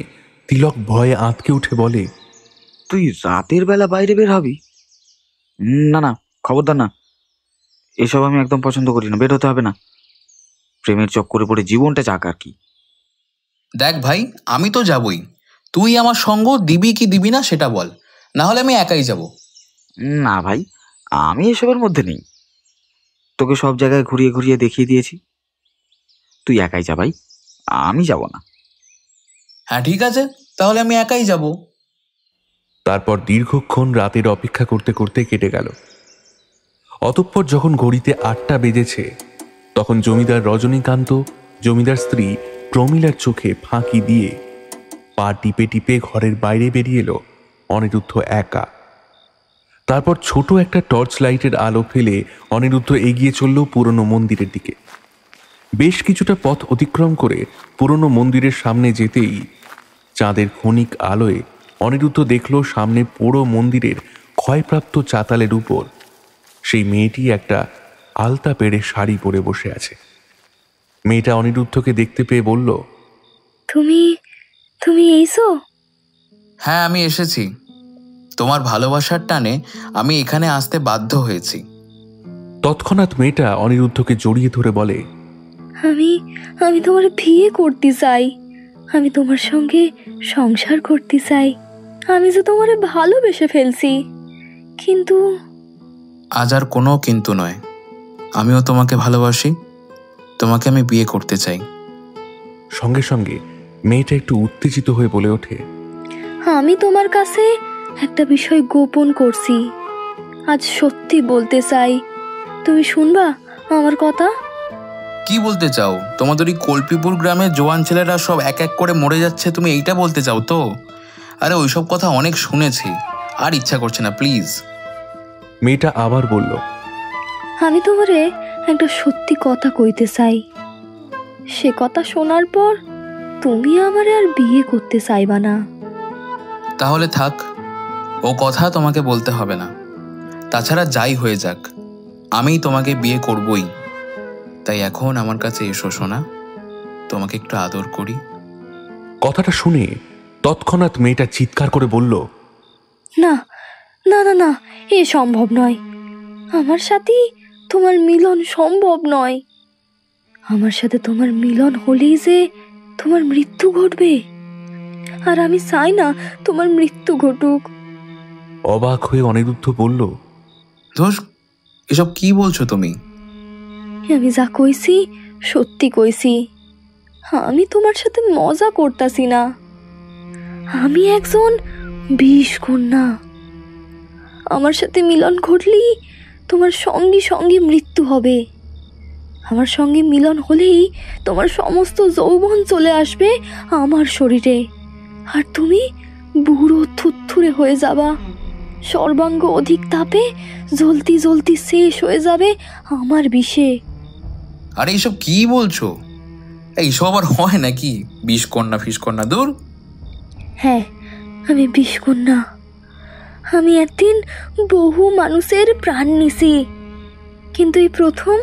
তিলক ভয়ে আঁতকে উঠে বলে, তুই রাতের বেলা বাইরে বের হবি? না না, খবরদার না, এসব আমি একদম পছন্দ করি না, বের হতে হবে না। প্রেমের চক্করে পড়ে জীবনটা যাক আর কি। দেখ ভাই, আমি তো যাবই, তুই আমার সঙ্গ দিবি কি দিবি না সেটা বল, না হলে আমি একাই যাব। না ভাই, আমি এসবের মধ্যে নেই। তোকে সব জায়গায় ঘুরিয়ে ঘুরিয়ে দেখিয়ে দিয়েছি, তুই একাই যা ভাই, আমি যাব না। হ্যাঁ ঠিক আছে, তাহলে আমি একাই যাব। তারপর দীর্ঘক্ষণ রাতের অপেক্ষা করতে করতে কেটে গেল। অতঃপর যখন ঘড়িতে 8টা বেজেছে, তখন জমিদার রজনীকান্ত জমিদার স্ত্রী প্রমীলার চোখে ফাঁকি দিয়ে পা টিপে টিপে ঘরের বাইরে বেরিয়ে এলো অনিরুদ্ধ একা। তারপর ছোট একটা টর্চ লাইটের আলো ফেলে অনিরুদ্ধ এগিয়ে চলল পুরনো মন্দিরের দিকে। বেশ কিছুটা পথ অতিক্রম করে পুরনো মন্দিরের সামনে যেতেই চাঁদের ক্ষণিক আলোয় অনিরুদ্ধ দেখল সামনে পুরো মন্দিরের ক্ষয়প্রাপ্ত চাতালের উপর সেই মেয়েটি একটা আলতা পেড়ে শাড়ি পরে বসে আছে। মেয়েটা অনিরুদ্ধকে দেখতে পেয়ে বলল, তুমি তুমি এইসো? হ্যাঁ আমি এসেছি, তোমার ভালোবাসার টানে আমি এখানে আসতে বাধ্য হয়েছি। তৎক্ষণাৎ মেয়েটা অনিরুদ্ধকে জড়িয়ে ধরে বলে, আমি আমি তোমার বিয়ে করতে চাই, আমি তোমার সঙ্গে সংসার করতে চাই, আমি যে তোমার ভালোবেসে ফেলছি। কিন্তু আজ আর কোনো কিন্তু নয়, আমিও তোমাকে ভালোবাসি, তোমাকে আমি বিয়ে করতে চাই। সঙ্গে সঙ্গে মেয়েটা একটু উত্তেজিত হয়ে বলে ওঠে, আমি তোমার কাছে একটা বিষয় গোপন করছি, আজ সত্যি বলতে চাই, তুমি শুনবা আমার কথা? কি বলতে চাও? তোমাদের ওই কল্পিপুর গ্রামের জোয়ান ছেলেরা সব এক এক করে মরে যাচ্ছে, তুমি এইটা বলতে চাও তো? আরে ওইসব কথা অনেক শুনেছি, আর ইচ্ছা করছে না, প্লিজ। মেয়েটা আবার বলল, আমি তোমারে একটা সত্যি কথা কইতে চাই, সে কথা শোনার পর তুমি আমারে আর বিয়ে করতে চাইবা না। তাহলে থাক, ও কথা তোমাকে বলতে হবে না। তাছাড়া যাই হয়ে যাক, আমি তোমাকে বিয়ে করবই। তাই এখন আমার কাছে এসো সোনা, তোমাকে একটু আদর করি। কথাটা শুনে তৎক্ষণাৎ মেয়েটা চিৎকার করে বলল, না না না না, এ সম্ভব নয়, আমার সাথে তোমার মিলন সম্ভব নয়। আমার সাথে তোমার মিলন হলেই যে তোমার মৃত্যু ঘটবে, আর আমি চাই না তোমার মৃত্যু ঘটুক। অবাক হয়ে অনিরুদ্ধ বলল, দোষ, এসব কি বলছো তুমি? আমি যা কইছি সত্যি কইছি, আমি তোমার সাথে মজা করতাছি না। আমি একজন বিষ কন্যা, আমার সাথে মিলন ঘটলেই তোমার সঙ্গে সঙ্গে মৃত্যু হবে। আমার সঙ্গে মিলন হলেই তোমার সমস্ত যৌবন চলে আসবে আমার শরীরে, আর তুমি বুড়ো থুরথুরে হয়ে যাবা, সর্বাঙ্গ অধিক তাপে জ্বলতি জ্বলতি শেষ হয়ে যাবে আমার বিষে। আরে এইসব কি বলছো? এইসব আবার হয় নাকি? বিষকন্যা ফিসকন্যা, দূর। হ্যাঁ, আমি বিষকন্যা। আমি একদিন বহু মানুষের প্রাণ নিছি, কিন্তু এই প্রথম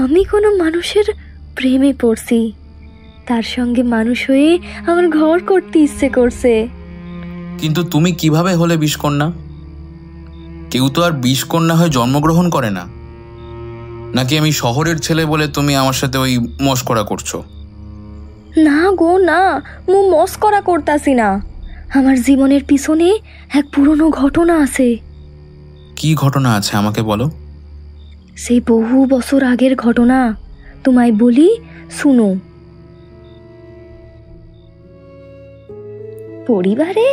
আমি কোনো মানুষের প্রেমে পড়ছি, তার সঙ্গে মানুষ হয়ে আমার ঘর করতে ইচ্ছে করছে। কিন্তু তুমি কিভাবে হলে বিষকন্যা? কেউ তো আর বিষকন্যা হয়ে জন্মগ্রহণ করে না। নাকি আমি শহরের ছেলে বলে তুমি আমার সাথে ওই মস্করা করছো? না গো না, মু মস্করা করতাছি না, আমার জীবনের পিছনে এক পুরনো ঘটনা আছে। কি ঘটনা আছে আমাকে বলো। সেই বহু বছর আগের ঘটনা, তোমায় বলি, শুনো। পরিবারে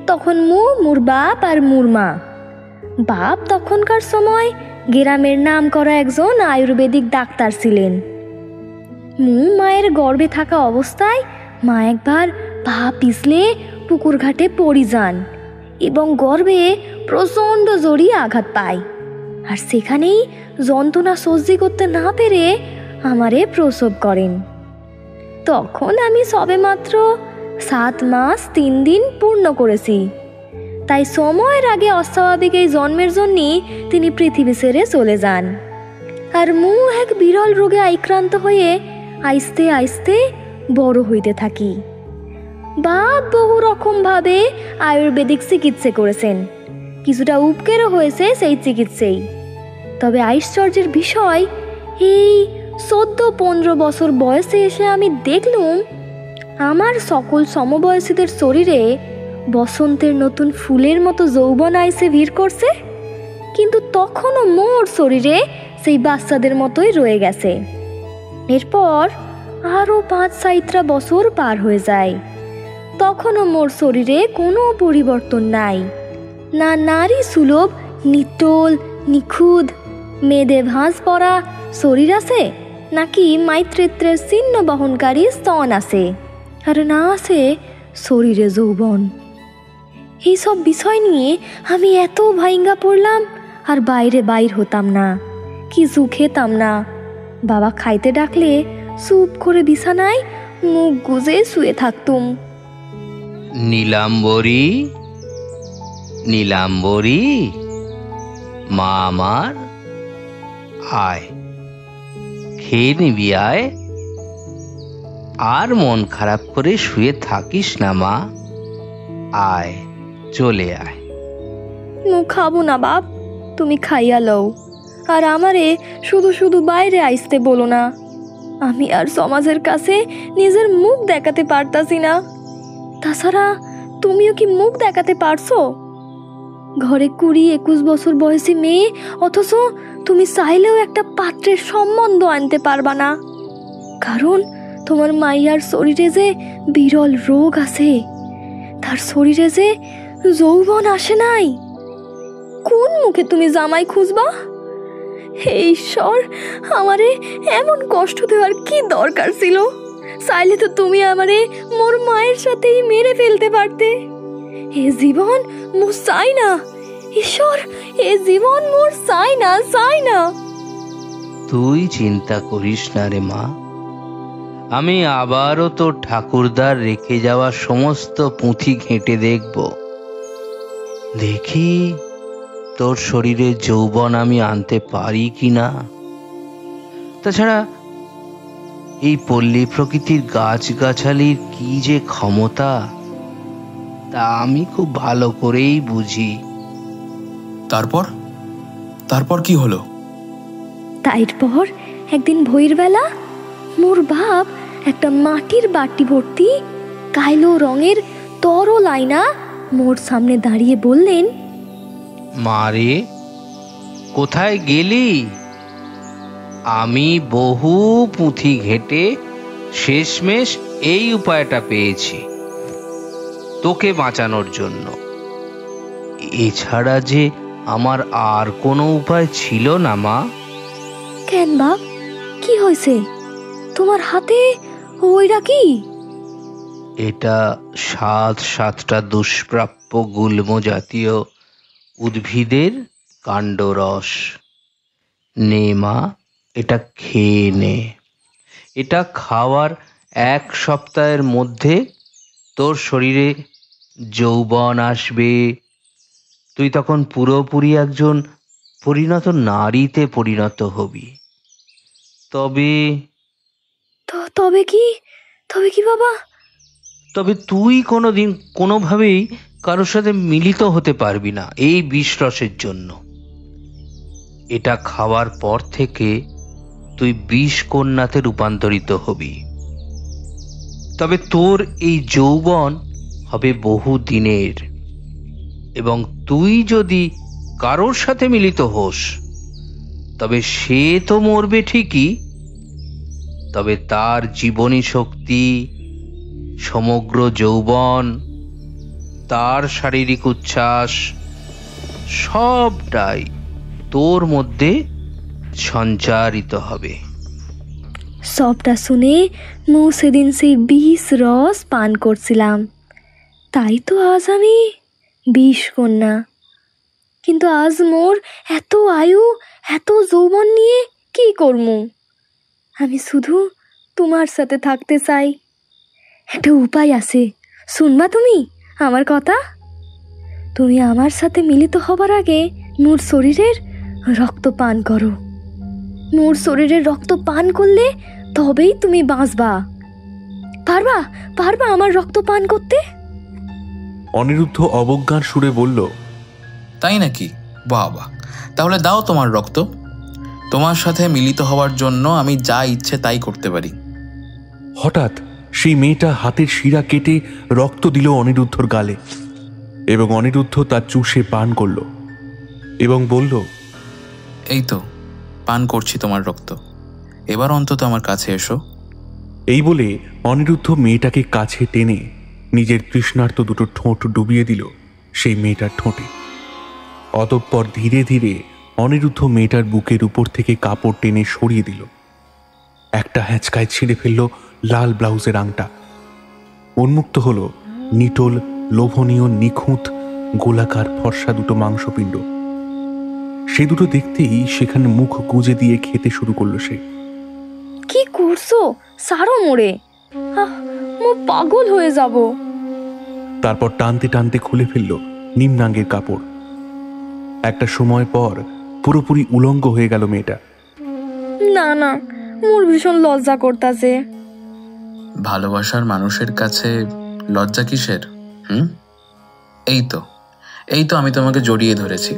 তখন মোর বাপ আর মোর মা। বাপ তখনকার সময় গ্রামের নাম করা একজন আয়ুর্বেদিক ডাক্তার ছিলেন। মায়ের গর্ভে থাকা অবস্থায় মা একবার পা পিছলে পুকুর ঘাটে পড়ে যান এবং গর্ভে প্রচণ্ড জোরে আঘাত পায়, আর সেখানেই যন্ত্রণা সহ্য করতে না পেরে আমারে প্রসব করেন। তখন আমি সবেমাত্র 7 মাস 3 দিন পূর্ণ করেছি, তাই সময়ের আগে অস্বাভাবিক এই জন্মের জন্যই তিনি পৃথিবী ছেড়ে চলে যান। আর এক বিরল রোগে আক্রান্ত হয়ে আস্তে আস্তে বড় হইতে থাকি। বাপ বহু রকমভাবে আয়ুর্বেদিক চিকিৎসা করেছেন, কিছুটা উপকারও হয়েছে সেই চিকিৎসায়। তবে আশ্চর্যের বিষয়, এই 14-15 বছর বয়সে এসে আমি দেখলুম আমার সকল সমবয়সীদের শরীরে বসন্তের নতুন ফুলের মতো যৌবন আইসে ভিড় করছে, কিন্তু তখনও মোর শরীরে সেই বাচ্চাদের মতোই রয়ে গেছে। এরপর আরও 5-7 বছর পার হয়ে যায়, তখনও মোর শরীরে কোনো পরিবর্তন নাই। না নারী সুলভ নিটোল নিখুঁত মেদে ভাঁজ পরা শরীর আছে, নাকি মাতৃত্বের চিহ্ন বহনকারী স্তন আছে, আর না আছে শরীরে যৌবন। এইসব বিষয় নিয়ে আমি এত ভাইঙ্গা পড়লাম, আর বাইরে বাইর হতাম না, কিছু খেতাম না। বাবা খাইতে ডাকলে চুপ করে বিছানায় মুখ গুজে শুয়ে থাকতুম। নীলাম্বরী, নীলাম্বরী, মা আমার, আয় খেয়ে নিবি, আয়। আর মন খারাপ করে শুয়ে থাকিস না মা, আয়, চলে আয়। মুখ খাবো না বাপ, তুমি খাইয়া লও, আর আমারে শুধু শুধু বাইরে আইসতে বলো না। আমি আর সমাজের কাছে নিজের মুখ দেখাতে পারতাছি না। তাছাড়া তুমিও কি মুখ দেখাতে পারছো? ঘরে 20-21 বছর বয়সী মেয়ে, অথচ তুমি চাইলেও একটা পাত্রের সম্বন্ধ আনতে পারবা না, কারণ তোমার মাইয়ার শরীরে যে বিরল রোগ আছে, তার শরীরে যে যৌবন আসে নাই। কোন মুখে তুমি জামাই খুঁজবা? হে ঈশ্বর, আমারে এমন কষ্ট দেওয়ার কি দরকার ছিল? চাইলে তো তুমি আমারে মোর মায়ের সাথেই মেরে ফেলতে পারতে। এ জীবন মোর চাই না, ঈশ্বর, এ জীবন মোর চাই না, চাই না। তুই চিন্তা করিস না রে মা, আমি আবারও তোর ঠাকুরদার রেখে যাওয়া সমস্ত পুঁথি ঘেঁটে দেখব, দেখি তোর শরীরে যৌবন আমি আনতে পারি কিনা। তাছাড়া এই পল্লী প্রকৃতির গাছগাছালির কি যে ক্ষমতা, তা আমি খুব ভালো করেই বুঝি। তারপর তারপর কি হলো? তারপর একদিন ভোরবেলা মোর বাপ একটা মাটির বাটি ভর্তি কালো রঙের তরল আয়না মোর সামনে দাঁড়িয়ে বললেন, মারে, কোথায় গেলি? আমি বহু পুঁথি ঘেটে শেষমেশ এই উপায়টা পেয়েছি তোকে বাঁচানোর জন্য। এছাড়া যে আমার আর কোনো উপায় ছিল না মা। কেন বাপ, কি হয়েছে? তোমার হাতে ওইটা কি? এটা 7টা দুষ্প্রাপ্য গুল্ম জাতীয় উদ্ভিদের কাণ্ডরস। নে মা, এটা খেয়ে নে। এটা খাওয়ার 1 সপ্তাহের মধ্যে তোর শরীরে যৌবন আসবে। তুই তখন পুরোপুরি একজন পরিণত নারীতে পরিণত হবি। তবে কি বাবা? তবে তুই কোনোদিন কোনোভাবেই কারোর সাথে মিলিত হতে পারবি না এই বিষ রসের জন্য। এটা খাওয়ার পর থেকে তুই বিষ কন্যাতে রূপান্তরিত হবি। তবে তোর এই যৌবন হবে বহু দিনের, এবং তুই যদি কারোর সাথে মিলিত হোস তবে সে তো মরবে ঠিকই, তবে তার জীবনী শক্তি, সমগ্র যৌবন, তার শারীরিক উচ্ছ্বাস সবটাই তোর মধ্যে সঞ্চারিত হবে। সবটা শুনে মু সেদিন সেই বিষ রস পান করছিলাম, তাই তো আজ আমি বিষ কন্যা। কিন্তু আজ মোর এত আয়ু, এত যৌবন নিয়ে কি করমু? আমি শুধু তোমার সাথে থাকতে চাই। একটা উপায় আছে, শুনবা তুমি আমার কথা? তুমি আমার সাথে মিলিত হবার আগে মোর শরীরের রক্ত পান করো। মোর শরীরের রক্ত পান করলে তবেই তুমি বাঁচবা। পারবা আমার রক্ত পান করতে? অনিরুদ্ধ অবজ্ঞার সুরে বলল, তাই নাকি? বাবা, তাহলে দাও তোমার রক্ত। তোমার সাথে মিলিত হওয়ার জন্য আমি যা ইচ্ছে তাই করতে পারি। হঠাৎ সেই মেয়েটা হাতের শিরা কেটে রক্ত দিল অনিরুদ্ধর গালে, এবং অনিরুদ্ধ তার চুষে পান করল এবং বলল, এই তো পান করছি তোমার রক্ত, এবার অন্তত আমার কাছে এসো। এই বলে অনিরুদ্ধ মেয়েটাকে কাছে টেনে নিজের তৃষ্ণার্ত দুটো ঠোঁট ডুবিয়ে দিল সেই মেয়েটার ঠোঁটে। অতঃপর ধীরে ধীরে অনিরুদ্ধ মেয়েটার বুকের উপর থেকে কাপড় টেনে সরিয়ে দিল। একটা হ্যাঁচকায় ছিঁড়ে ফেলল লাল ব্লাউজের আংটা। উন্মুক্ত হল নিটোল, লোভনীয়, নিখুঁত, গোলাকার ফর্সা দুটো মাংসপিণ্ড। সে দুটো দেখতেই সেখানে মুখ গুজে দিয়ে খেতে শুরু করলো সে। কি করছো? সারো মোড়ে, মো পাগল হয়ে যাব। তারপর টানতে টানতে খুলে ফেলল নিম্নাঙ্গের কাপড়। একটা সময় পর পুরোপুরি উলঙ্গ হয়ে গেল মেয়েটা। না না, মোর ভীষণ লজ্জা করতাছে। ভালোবাসার মানুষের কাছে লজ্জা কিসের? এই তো আমি তোমাকে জড়িয়ে ধরেছি,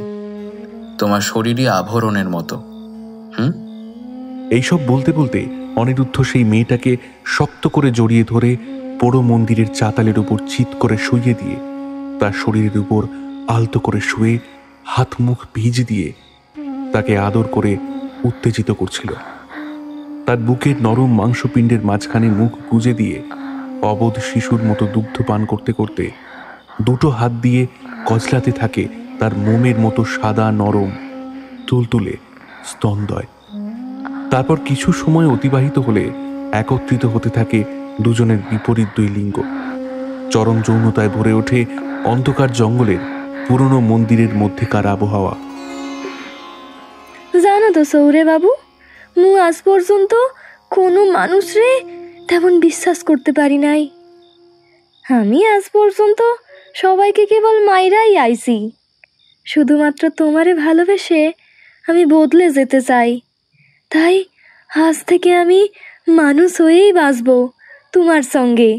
তোমার শরীরই আভরণের মতো। এইসব বলতে বলতে অনিরুদ্ধ সেই মেয়েটাকে শক্ত করে জড়িয়ে ধরে পোড়ো মন্দিরের চাতালের উপর চিৎ করে শুইয়ে দিয়ে তার শরীরের উপর আলতো করে শুয়ে হাত মুখ ভিজ দিয়ে তাকে আদর করে উত্তেজিত করছিল। তার বুকের নরম মাংসপিণ্ডের মাঝখানে মুখ গুজে দিয়ে অবোধ শিশুর মতো দুগ্ধ পান করতে করতে দুটো হাত দিয়ে কচলাতে থাকে তার মোমের মতো সাদা, নরম, তুলতুলে স্তনদ্বয়। তারপর কিছু সময় অতিবাহিত হলে একত্রিত হতে থাকে দুজনের বিপরীত দুই লিঙ্গ। চরম যৌনতায় ভরে ওঠে অন্ধকার জঙ্গলের পুরনো মন্দিরের মধ্যেকার আবহাওয়া। জানো তো সৌরে বাবু, মু আজ পর্যন্ত কোনো মানুষরে তেমন বিশ্বাস করতে পারি নাই। আমি আজ পর্যন্ত সবাইকে কেবল মাইরাই আইছি। শুধুমাত্র তোমারে ভালোবেসে আমি বদলে যেতে চাই। তাই আজ থেকে আমি মানুষ হয়েই বাঁচব তোমার সঙ্গে।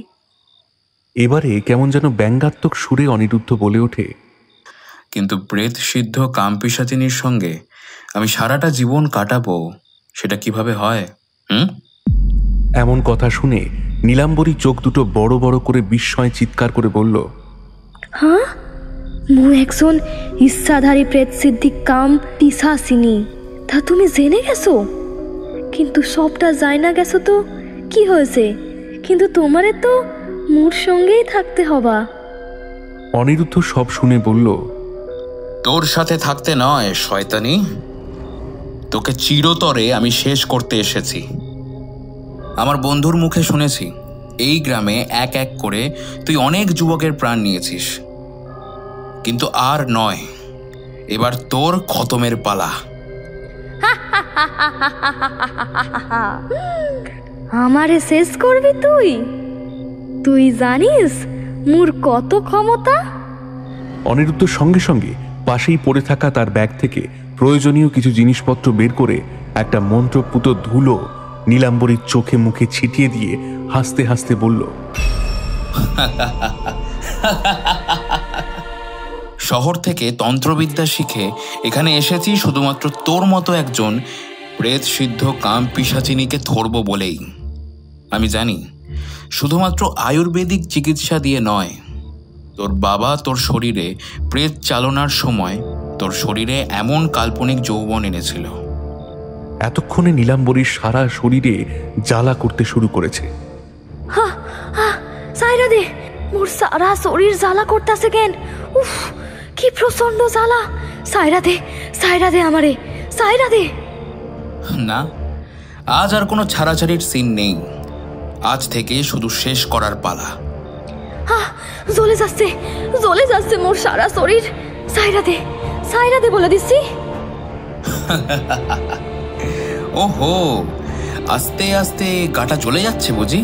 এবারে কেমন যেন ব্যঙ্গাত্মক সুরে অনিরুদ্ধ বলে ওঠে, কিন্তু প্রেত সিদ্ধ কামপিশাচিনীর সঙ্গে আমি সারাটা জীবন কাটাবো, সেটা কিভাবে হয়? এমন কথা শুনে নীলাম্বরী চোখ দুটো বড় বড় করে বিস্ময় চিৎকার করে বলল, হ্যাঁ, মু একজন ইচ্ছাধারী প্রেত সিদ্ধি কাম পিশাচিনী, তা তুমি জেনে গেছো? কিন্তু সবটা যায় না গেছো তো কি হয়েছে, কিন্তু তোমারে তো মোর সঙ্গেই থাকতে হবা। অনিরুদ্ধ সব শুনে বলল, তোর সাথে থাকতে নয় শয়তানি, তোকে চিরতরে আমি শেষ করতে এসেছি। আমার বন্ধুর মুখে শুনেছি এই গ্রামে এক এক করে তুই অনেক যুবকের প্রাণ নিয়েছিস, কিন্তু আর নয়, এবার তোর খতমের পালা। আমারে শেষ করবি তুই? তুই জানিস মোর কত ক্ষমতা? অনিরুদ্ধ সঙ্গে সঙ্গে পাশেই পড়ে থাকা তার ব্যাগ থেকে প্রয়োজনীয় কিছু জিনিসপত্র বের করে একটা মন্ত্রপুত ধুলো নীলাম্বরীর চোখে মুখে ছিটিয়ে দিয়ে হাসতে হাসতে বলল, শহর থেকে তন্ত্রবিদ্যা শিখে এখানে এসেছি শুধুমাত্র তোর মতো একজন প্রেত সিদ্ধ কাম পিশাচিনীকে ধরব বলেই। আমি জানি শুধুমাত্র আয়ুর্বেদিক চিকিৎসা দিয়ে নয়, তোর বাবা তোর শরীরে প্রেত চালনার সময় তোর শরীরে এমন কাল্পনিক যৌবন এনেছিল। এতক্ষণে নীলাম্বরীর সারা শরীরে জ্বালা করতে শুরু করেছে। সাইরা দে, মোর সারা শরীর জ্বালা করতেছে কেন? উফ, কি প্রচন্ড জ্বালা! সাইরা দে আমারে, সাইরা দে। না, আজ আর কোনো ছাড়াছাড়ির সিন নেই, আজ থেকে শুধু শেষ করার পালা। জ্বলে যাচ্ছে মোর সারা শরীর। সাইরা দে বলে দিচ্ছি। ওহো, আস্তে আস্তে গাটা জ্বলে যাচ্ছে বুঝি?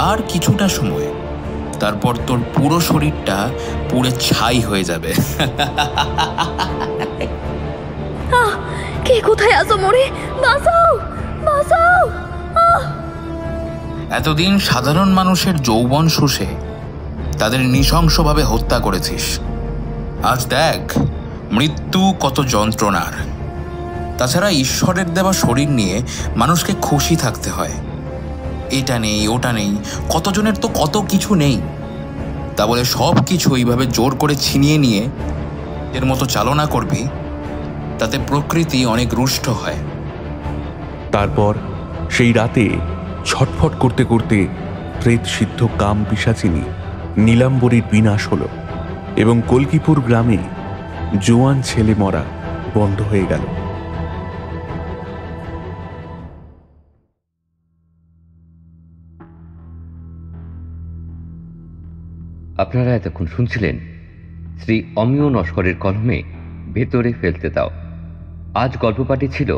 আর কিছুটা সময়, তারপর তোর পুরো শরীরটা পুড়ে ছাই হয়ে যাবে। কে কোথায় আছো মোরে? বাঁচাও! এতদিন সাধারণ মানুষের যৌবন শুষে তাদের নৃশংসভাবে হত্যা করেছিস। আজ দেখ মৃত্যু কত যন্ত্রণার। তাছাড়া ঈশ্বরের দেওয়া শরীর নিয়ে মানুষকে খুশি থাকতে হয়। এটা নেই ওটা নেই, কতজনের তো কত কিছু নেই, তা বলে সব কিছু এইভাবে জোর করে ছিনিয়ে নিয়ে এর মতো চালনা করবি, তাতে প্রকৃতি অনেক রুষ্ট হয়। তারপর সেই রাতে ছটফট করতে করতে প্রেত সিদ্ধ কাম পিশাচিনী নীলাম্বরীর বিনাশ হল এবং কলকিপুর গ্রামে জোয়ান ছেলে মরা বন্ধ হয়ে গেল। আপনারা এতক্ষণ শুনছিলেন শ্রী অমিয় নস্করের কলমে ভেতরে ফেলতে দাও। আজ গল্প পাঠে ছিল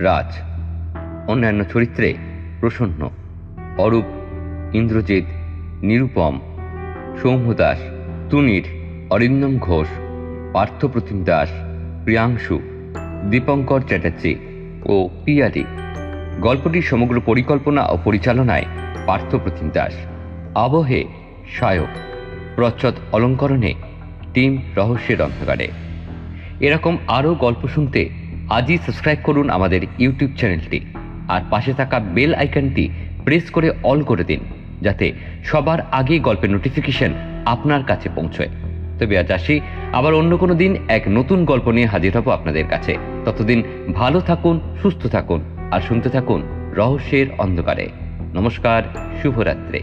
রাজ, অন্যান্য চরিত্রে প্রসন্ন, অরূপ, ইন্দ্রজিৎ, নিরুপম, সৌম্য দাস, তুনির, অরিন্দম ঘোষ, পার্থপ্রতিম দাস, প্রিয়াংশু, দীপঙ্কর চ্যাটার্জি ও পিয়ালি। গল্পটির সমগ্র পরিকল্পনা ও পরিচালনায় পার্থপ্রতিম দাস, আবহে সায়ক, প্রচ্ছদ অলঙ্করণে টিম রহস্যের অন্ধকারে। এরকম আরও গল্প শুনতে আজই সাবস্ক্রাইব করুন আমাদের ইউটিউব চ্যানেলটি, আর পাশে থাকা বেল আইকনটি প্রেস করে অল করে দিন, যাতে সবার আগে গল্পের নোটিফিকেশন আপনার কাছে পৌঁছয়। তবে আজ আসি, আবার অন্য কোনো দিন এক নতুন গল্প নিয়ে হাজির হব আপনাদের কাছে। ততদিন ভালো থাকুন, সুস্থ থাকুন আর শুনতে থাকুন রহস্যের অন্ধকারে। নমস্কার, শুভরাত্রি।